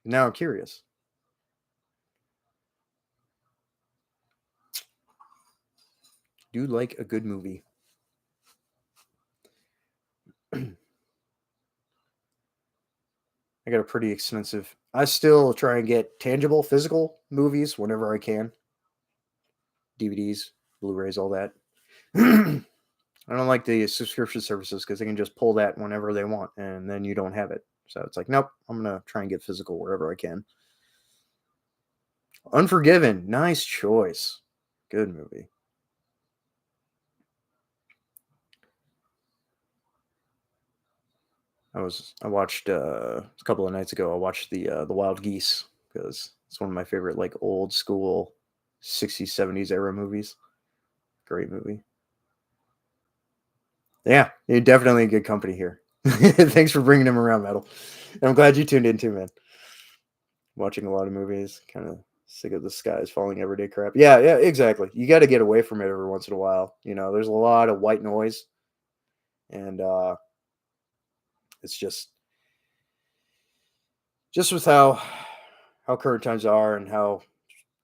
Now I'm curious. Do like a good movie. I got a pretty extensive. I still try and get tangible, physical movies whenever I can. DVDs, Blu-rays, all that. I don't like the subscription services because they can just pull that whenever they want, and then you don't have it. So it's like, nope, I'm gonna try and get physical wherever I can. Unforgiven, nice choice. Good movie. I watched a couple of nights ago. I watched the Wild Geese because it's one of my favorite like old school 60s 70s era movies. Great movie. Yeah, you're definitely a good company here. Thanks for bringing him around, Metal. And I'm glad you tuned in too, man. Watching a lot of movies, kind of sick of the skies falling everyday crap. Yeah, yeah, exactly. You got to get away from it every once in a while. There's a lot of white noise, and it's just with how current times are and how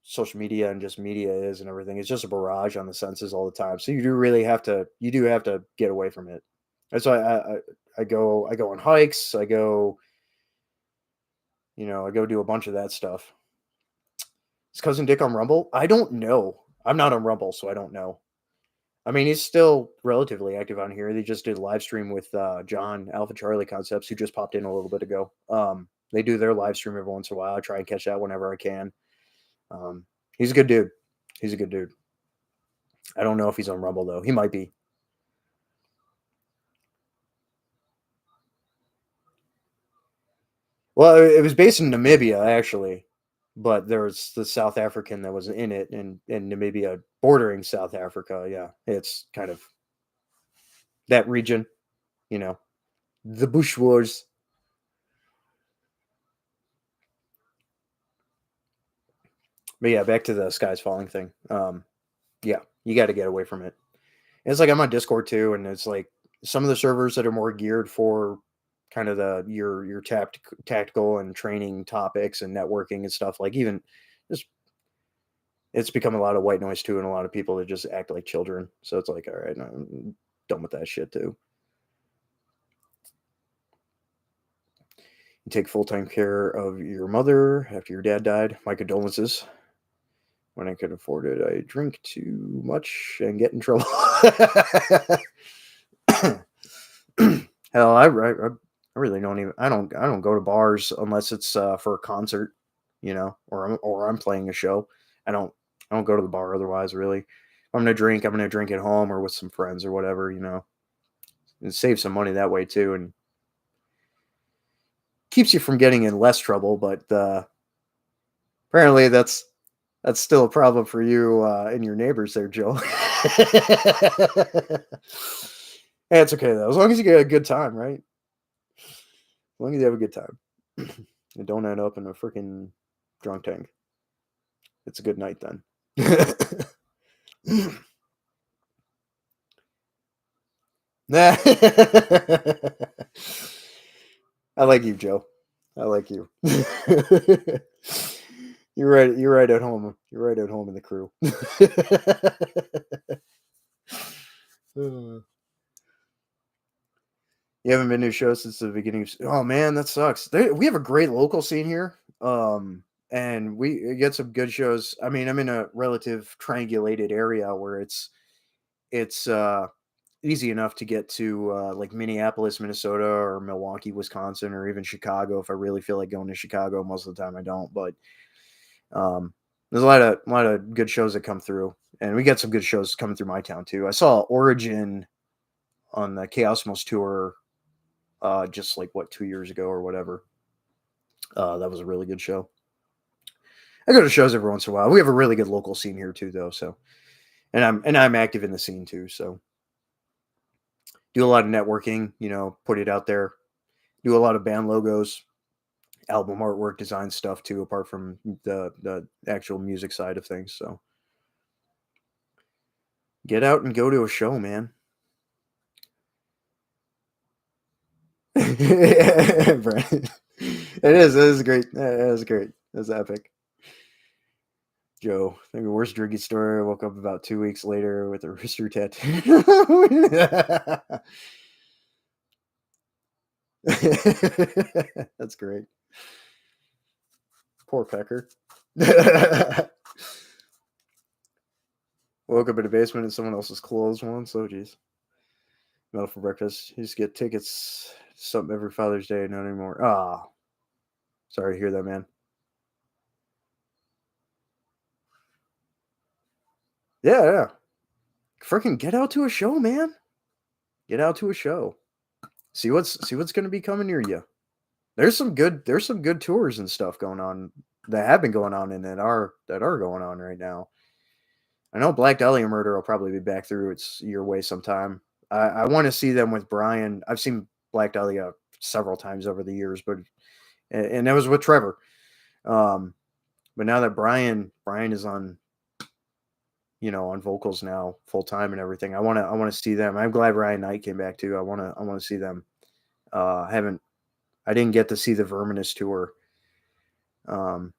social media and just media is and everything. It's just a barrage on the senses all the time. So you do have to get away from it. That's why I go on hikes. I go do a bunch of that stuff. Is Cousin Dick on Rumble? I don't know. I'm not on Rumble, so I don't know. I mean, he's still relatively active on here. They just did a live stream with John Alpha Charlie Concepts, who just popped in a little bit ago. They do their live stream every once in a while. I try and catch that whenever I can. He's a good dude. He's a good dude. I don't know if he's on Rumble though. He might be. Well, it was based in Namibia actually, but there was the South African that was in it, and Namibia bordering South Africa. Yeah, it's kind of that region. You know, the Bush Wars. But yeah, back to the skies falling thing. Yeah, you got to get away from it. And it's like I'm on Discord too, and it's like some of the servers that are more geared for kind of your tactical and training topics and networking and stuff. Like even just it's become a lot of white noise too, and a lot of people that just act like children. So it's like, all right, no, I'm done with that shit too. You take full time care of your mother after your dad died. My condolences. When I could afford it, I drink too much and get in trouble. Hell, I really don't even. I don't go to bars unless it's for a concert, or I'm playing a show. I don't I don't go to the bar otherwise. Really, if I'm gonna drink. I'm gonna drink at home or with some friends or whatever. And save some money that way too, and keeps you from getting in less trouble. But apparently, that's still a problem for you and your neighbors there, Joe. Hey, it's okay though, as long as you get a good time, right? As long as you have a good time, and don't end up in a freaking drunk tank. It's a good night then. Nah. I like you, Joe. I like you. You're right. You're right at home. You're right at home in the crew. Uh, you haven't been to a show since the beginning. Oh man, that sucks. We have a great local scene here, and we get some good shows. I mean, I'm in a relative triangulated area where it's easy enough to get to like Minneapolis, Minnesota, or Milwaukee, Wisconsin, or even Chicago if I really feel like going to Chicago. Most of the time, I don't, but there's a lot of good shows that come through, and we get some good shows coming through my town too. I saw Origin on the Chaosmos tour just like 2 years ago or whatever. That was a really good show. I go to shows every once in a while. We have a really good local scene here too, though. So, and I'm active in the scene too. So, do a lot of networking. Put it out there. Do a lot of band logos, album artwork, design stuff too. Apart from the actual music side of things. So, get out and go to a show, man. Brandon. It is. It is great. It is great. It's epic. Joe, I think the worst drinking story. I woke up about 2 weeks later with a rooster tattoo. That's great. Poor Pecker. Woke up in the basement in someone else's clothes once. Oh, geez. Metal for breakfast. You just get tickets. Something every Father's Day. Not anymore. Ah, sorry to hear that, man. Yeah, yeah. Freaking get out to a show, man. Get out to a show. See what's going to be coming near you. There's some good tours and stuff going on that have been going on and that are going on right now. I know Black Dahlia Murder will probably be back through its your way sometime. I want to see them with Brian. I've seen Black Dahlia several times over the years, but and that was with Trevor. Um, but now that Brian is on vocals now full time and everything, I want to see them. I'm glad Ryan Knight came back too. I want to see them. Haven't I didn't get to see the Verminous tour. Um,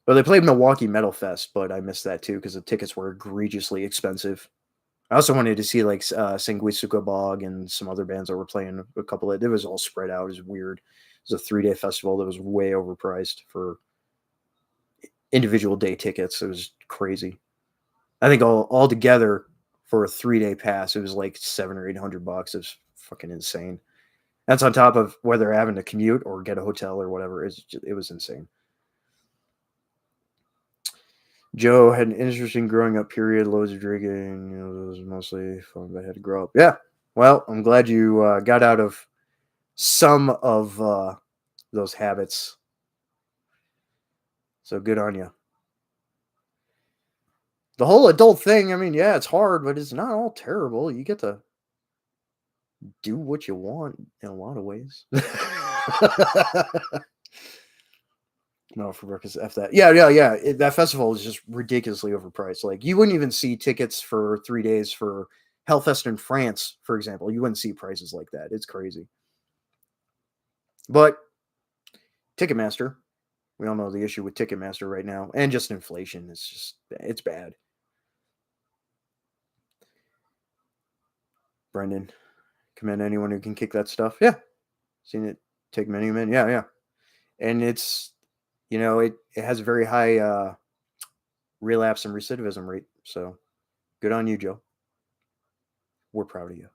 Well, they played Milwaukee Metal Fest, but I missed that too because the tickets were egregiously expensive. I also wanted to see like Sanguisuka Bog and some other bands that were playing a couple of. It was all spread out. It was weird. It was a 3-day festival that was way overpriced for individual day tickets. It was crazy. I think all together for a 3-day pass, it was like $700 or $800. It was fucking insane. That's on top of whether having to commute or get a hotel or whatever. It was insane. Joe had an interesting growing up period, loads of drinking. It was mostly fun, but I had to grow up. Yeah. Well, I'm glad you got out of some of those habits. So good on you. The whole adult thing, I mean, yeah, it's hard, but it's not all terrible. You get to do what you want in a lot of ways. No, for Ruckus, F that. Yeah. That festival is just ridiculously overpriced. Like, you wouldn't even see tickets for 3 days for Hellfest in France, for example. You wouldn't see prices like that. It's crazy. But Ticketmaster, we all know the issue with Ticketmaster right now, and just inflation. It's bad. Brendan, commend anyone who can kick that stuff. Yeah, seen it take many men. Yeah. And it has a very high relapse and recidivism rate. So good on you, Joe. We're proud of you.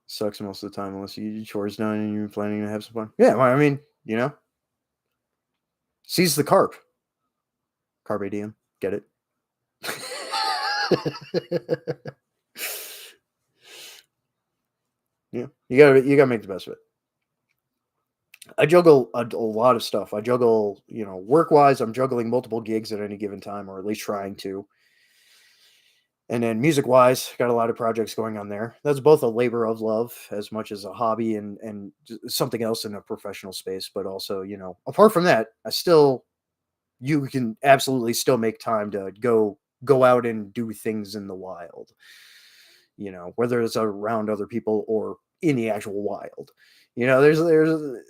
Sucks most of the time unless you get your chores done and you're planning to have some fun. Yeah, well, I mean, seize the carp. Carpe diem. Get it? Yeah, you gotta make the best of it. I juggle a lot of stuff. I juggle, work wise. I'm juggling multiple gigs at any given time, or at least trying to. And then music wise, got a lot of projects going on there. That's both a labor of love as much as a hobby and something else in a professional space. But also, apart from that, you can absolutely still make time to go out and do things in the wild. Whether it's around other people or in the actual wild. There's a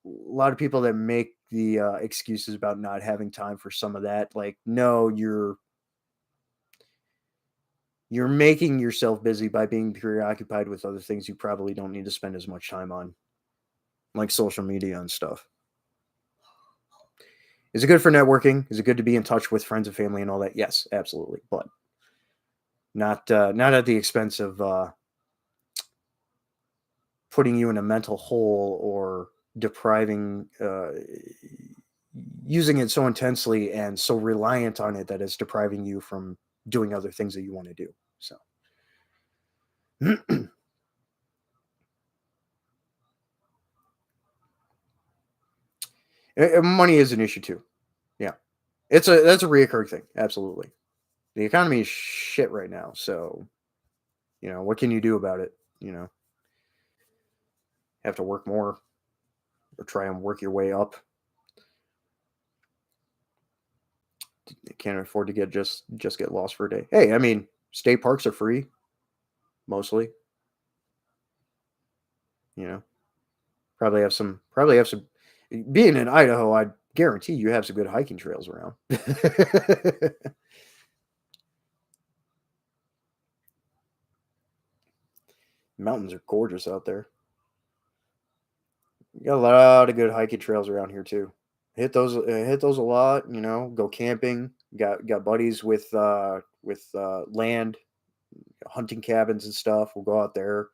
lot of people that make the excuses about not having time for some of that. Like, no, you're making yourself busy by being preoccupied with other things you probably don't need to spend as much time on, like social media and stuff. Is it good for networking? Is it good to be in touch with friends and family and all that? Yes, absolutely, but not at the expense of putting you in a mental hole or depriving, using it so intensely and so reliant on it that it's depriving you from doing other things that you want to do. So. Money is an issue too. Yeah, that's a reoccurring thing. Absolutely, the economy is shit right now. So, what can you do about it? Have to work more or try and work your way up. You can't afford to get lost for a day. Hey, I mean, state parks are free, mostly. You know, probably have some. Being in Idaho, I guarantee you have some good hiking trails around. Mountains are gorgeous out there. You got a lot of good hiking trails around here too. Hit those a lot. Go camping. Got buddies with land, hunting cabins and stuff. We'll go out there,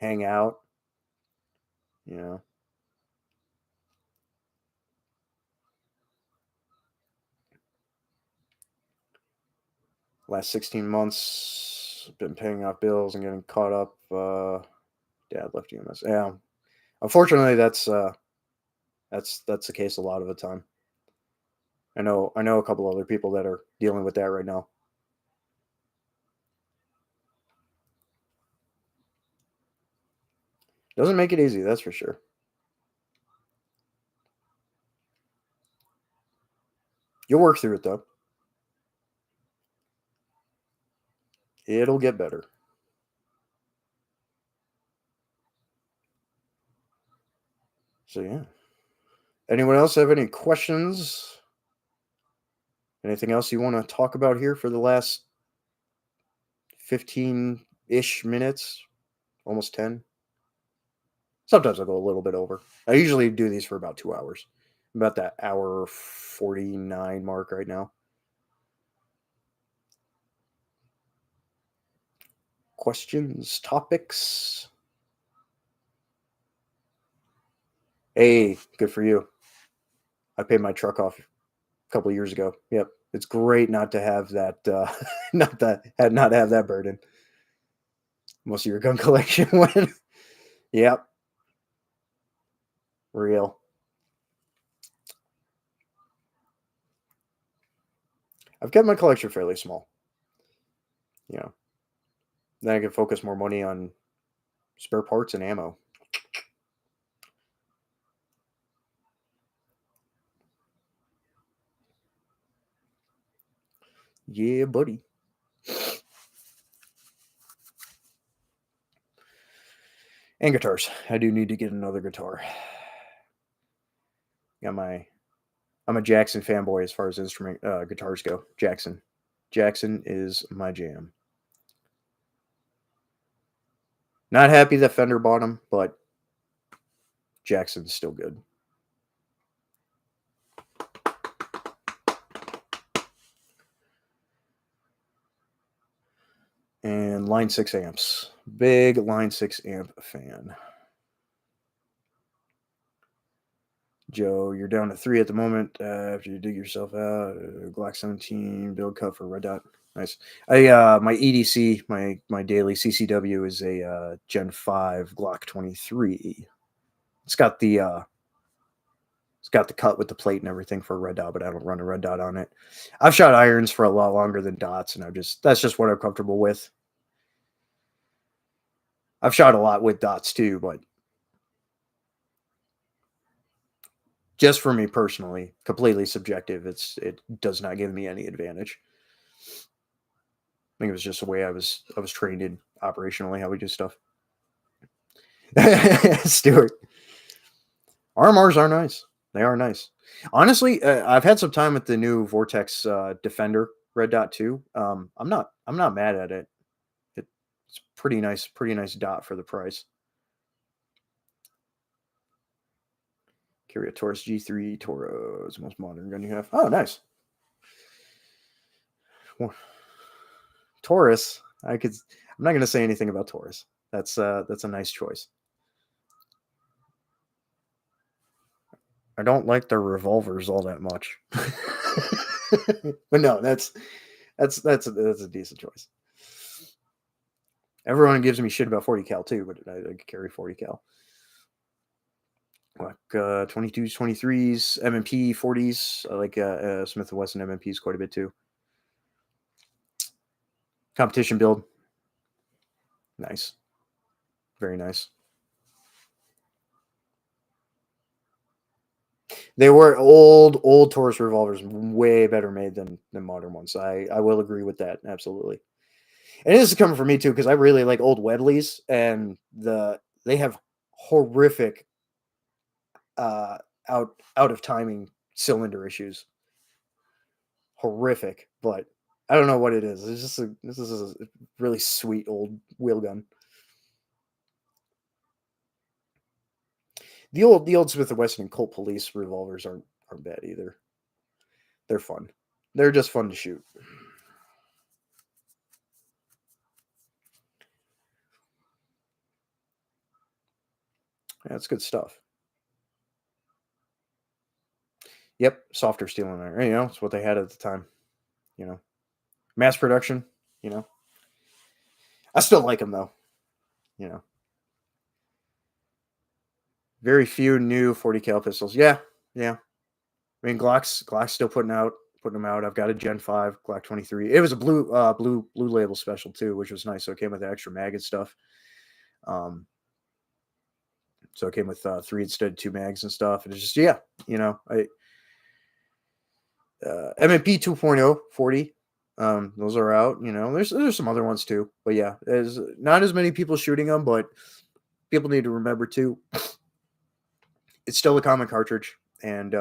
hang out. You know, last 16 months, been paying off bills and getting caught up. Dad left UMS. Yeah, unfortunately, that's the case a lot of the time. I know a couple other people that are dealing with that right now. Doesn't make it easy, that's for sure. You'll work through it though. It'll get better. So yeah. Anyone else have any questions? Anything else you want to talk about here for the last 15-ish minutes? Almost 10? Sometimes I'll go a little bit over. I usually do these for about 2 hours. About that hour 49 mark right now. Questions, topics? Hey, good for you. I paid my truck off a couple years ago. Yep. It's great not to have that not have that burden. Most of your gun collection went. Yep. Real. I've kept my collection fairly small. You know, then I can focus more money on spare parts and ammo. Yeah, buddy. And guitars. I do need to get another guitar. I'm a Jackson fanboy as far as instrument guitars go. Jackson is my jam. Not happy that Fender bought him, but Jackson's still good. And Line 6 amps. Big Line 6 amp fan. Joe, you're down to 3 at the moment. After you dig yourself out, Glock 17 build cut for Red Dot. Nice. My EDC, my daily CCW is a Gen 5 Glock 23. It's got the cut with the plate and everything for a red dot, but I don't run a red dot on it. I've shot irons for a lot longer than dots, and that's just what I'm comfortable with. I've shot a lot with dots too, but just for me personally, completely subjective. It does not give me any advantage. I think it was just the way I was trained in operationally how we do stuff. Stuart, RMRs are nice. They are nice. Honestly, I've had some time with the new Vortex Defender Red Dot 2. I'm not mad at it. It's pretty nice dot for the price. Carry a Taurus G3 Toro is the most modern gun you have. Oh, nice. Taurus. I'm not going to say anything about Taurus. That's a nice choice. I don't like their revolvers all that much. But no, that's a decent choice. Everyone gives me shit about 40 cal too, but I carry 40 cal. Like 22s, 23s, M&P 40s. I like Smith & Wesson M&Ps quite a bit too. Competition build. Nice. Very nice. They were old Taurus revolvers, way better made than modern ones. I will agree with that, absolutely. And this is coming from me too, because I really like old Wedleys, and they have horrific out of timing cylinder issues. Horrific, but I don't know what it is. This is a really sweet old wheel gun. The old Smith & Wesson and Colt Police revolvers aren't bad either. They're fun. They're just fun to shoot. That's good stuff. Yep, softer steel in there. You know, it's what they had at the time. You know, mass production. You know, I still like them though. You know, very few new 40 cal pistols. Yeah. I mean, Glock's still putting them out. I've got a Gen 5 Glock 23. It was a blue label special too, which was nice. So it came with the extra mag and stuff. So it came with 3 instead of 2 mags and stuff. And it's just, yeah, you know, M&P 2.0 40. Those are out. You know, there's some other ones too, but yeah, there's not as many people shooting them, but people need to remember too, it's still a common cartridge, and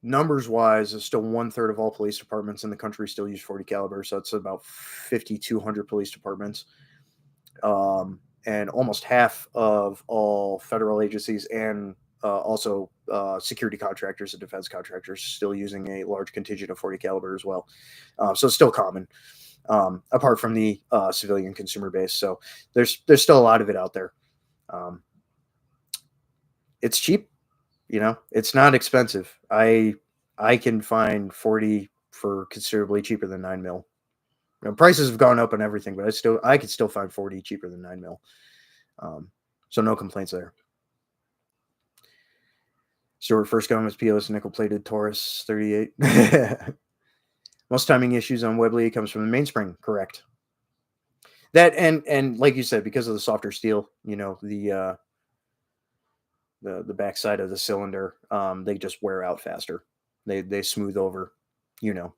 numbers wise, it's still 1/3 of all police departments in the country still use 40 caliber. So it's about 5,200 police departments. And almost half of all federal agencies and also security contractors and defense contractors still using a large contingent of 40 caliber as well. So it's still common, apart from the civilian consumer base. So there's still a lot of it out there. It's cheap, you know, it's not expensive. I can find 40 for considerably cheaper than 9mm. You know, prices have gone up and everything, but I could still find 40 cheaper than 9mm. So no complaints there. Stuart first gun was POS nickel-plated Taurus 38. Most timing issues on Webley comes from the mainspring, correct. That and like you said, because of the softer steel, you know, the backside of the cylinder, they just wear out faster. They smooth over, you know.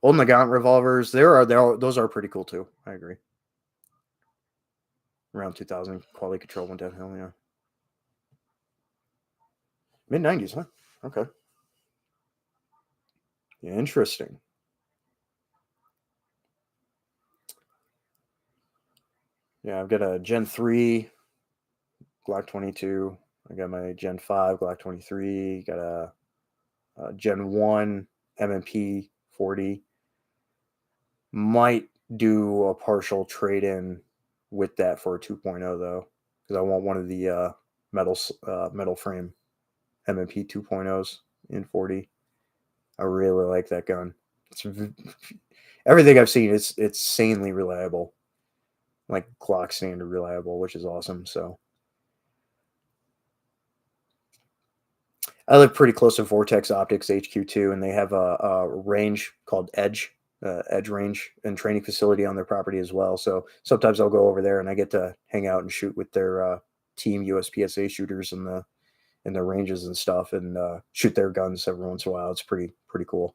Old Nagant revolvers, those are pretty cool too. I agree. Around 2000, quality control went downhill. Yeah, mid 90s, huh? Okay, yeah, interesting. Yeah, I've got a Gen 3 Glock 22. I got my Gen 5 Glock 23. Got a Gen 1 MMP 40. Might do a partial trade in with that for a 2.0 though, because I want one of the metal frame MMP 2.0s in 40. I really like that gun. It's everything I've seen. It's sanely reliable, like Glock standard reliable, which is awesome. So I live pretty close to Vortex Optics HQ2, and they have a range called Edge Range and training facility on their property as well. So sometimes I'll go over there and I get to hang out and shoot with their team USPSA shooters in their ranges and stuff, and shoot their guns every once in a while. It's pretty cool.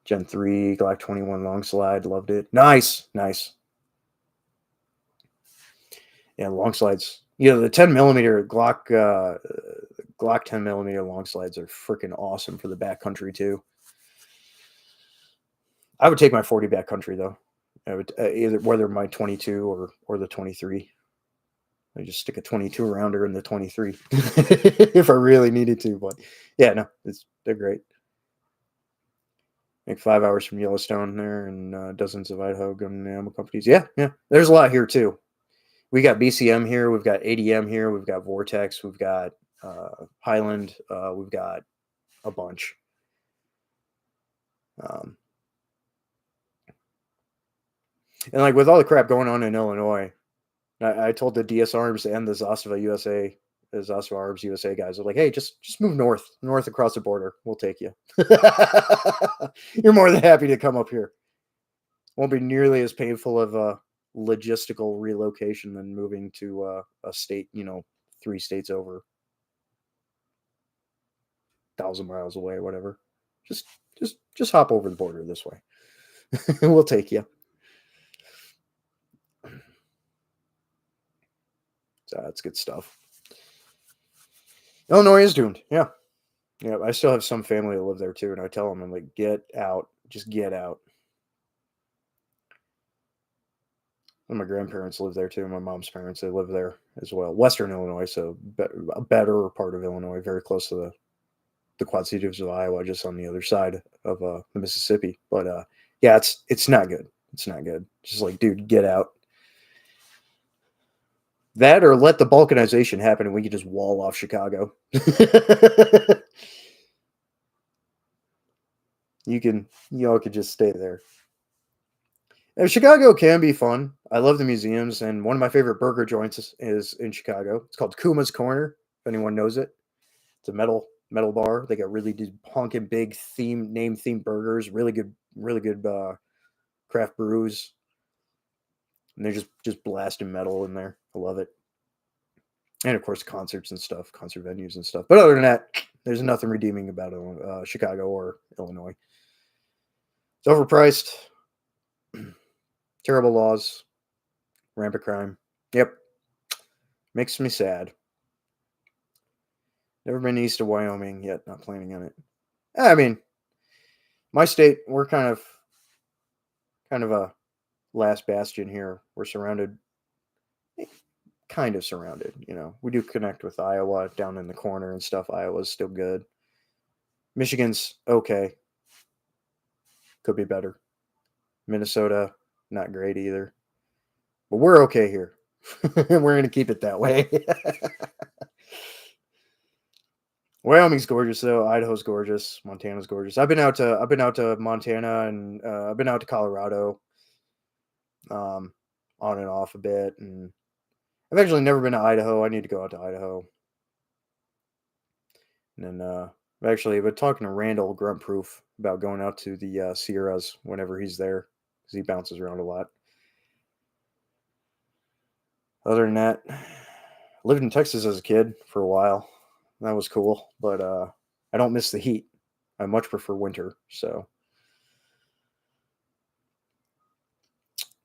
Gen 3 Glock 21 long slide, loved it. Nice. Yeah, long slides. You know, the 10 millimeter Glock 10 millimeter long slides are freaking awesome for the backcountry too. I would take my 40 backcountry though. I would either whether my 22 or the 23. I just stick a 22 rounder in the 23 if I really needed to. But yeah, no, they're great. Like 5 hours from Yellowstone there, and dozens of Idaho gun and ammo companies. Yeah. There's a lot here too. We got BCM here. We've got ADM here. We've got Vortex. We've got Highland. We've got a bunch. Um, and like with all the crap going on in Illinois, I told the DS Arms and the Zastava Arms USA guys, are like, hey, just move north across the border. We'll take you. You're more than happy to come up here. Won't be nearly as painful of a logistical relocation than moving to a state, 3 states over, 1,000 miles away, whatever. Just just hop over the border this way. We'll take you. So that's good stuff. Illinois is doomed. Yeah. Yeah. I still have some family that live there too. And I tell them, I'm like, get out. Just get out. And my grandparents live there too. My mom's parents, they live there as well. Western Illinois. So a better part of Illinois, very close to the Quad Cities of Iowa, just on the other side of the Mississippi. But yeah, it's not good. It's not good. Just like, dude, get out. That or let the balkanization happen and we could just wall off Chicago. Y'all could just stay there. And Chicago can be fun. I love the museums, and one of my favorite burger joints is in Chicago. It's called Kuma's Corner. If anyone knows it, it's a metal bar. They got really honking big themed burgers. Really good craft brews, and they're just blasting metal in there. I love it. And of course, concerts and stuff, concert venues and stuff. But other than that, there's nothing redeeming about Chicago or Illinois. It's overpriced, terrible laws, rampant crime. Yep, makes me sad. Never been east of Wyoming yet. Not planning on it. I mean, my state, we're kind of a last bastion here. We're surrounded, kind of surrounded. We do connect with Iowa down in the corner and stuff. Iowa's still good. Michigan's okay. Could be better. Minnesota, not great either. But we're okay here. We're going to keep it that way. Wyoming's gorgeous though. Idaho's gorgeous. Montana's gorgeous. I've been out to Montana, and I've been out to Colorado, on and off a bit, and I've actually never been to Idaho. I need to go out to Idaho. And then I've actually been talking to Randall Grunt Proof about going out to the Sierras whenever he's there because he bounces around a lot. Other than that, lived in Texas as a kid for a while. That was cool, but I don't miss the heat. I much prefer winter. So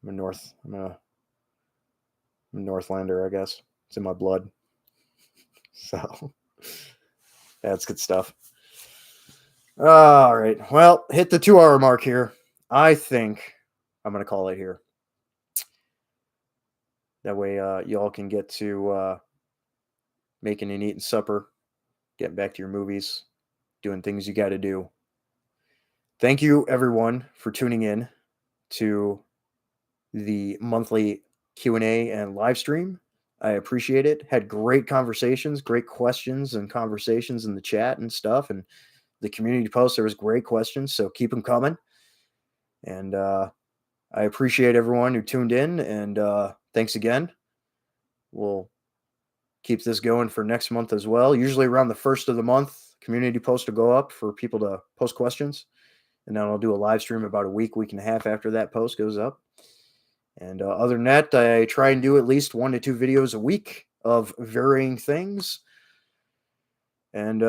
I'm a North. I'm a Northlander, I guess. It's in my blood. So that's good stuff. All right. Well, hit the 2 hour mark here. I think I'm gonna call it here. That way, y'all can get to making and eating supper, getting back to your movies, doing things you got to do. Thank you, everyone, for tuning in to the monthly Q&A and live stream. I appreciate it. Had great conversations, great questions and conversations in the chat and stuff. And the community post, there was great questions. So keep them coming. And I appreciate everyone who tuned in. And thanks again. We'll keep this going for next month as well. Usually around the first of the month, community posts will go up for people to post questions. And then I'll do a live stream about a week and a half after that post goes up. And other than that, I try and do at least 1 to 2 videos a week of varying things. And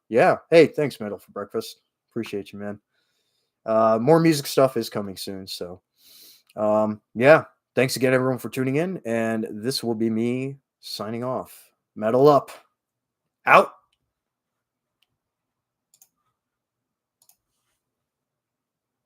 yeah, hey, thanks, Metal, for breakfast. Appreciate you, man. More music stuff is coming soon. So yeah, thanks again, everyone, for tuning in. And this will be me signing off. Metal up. Out.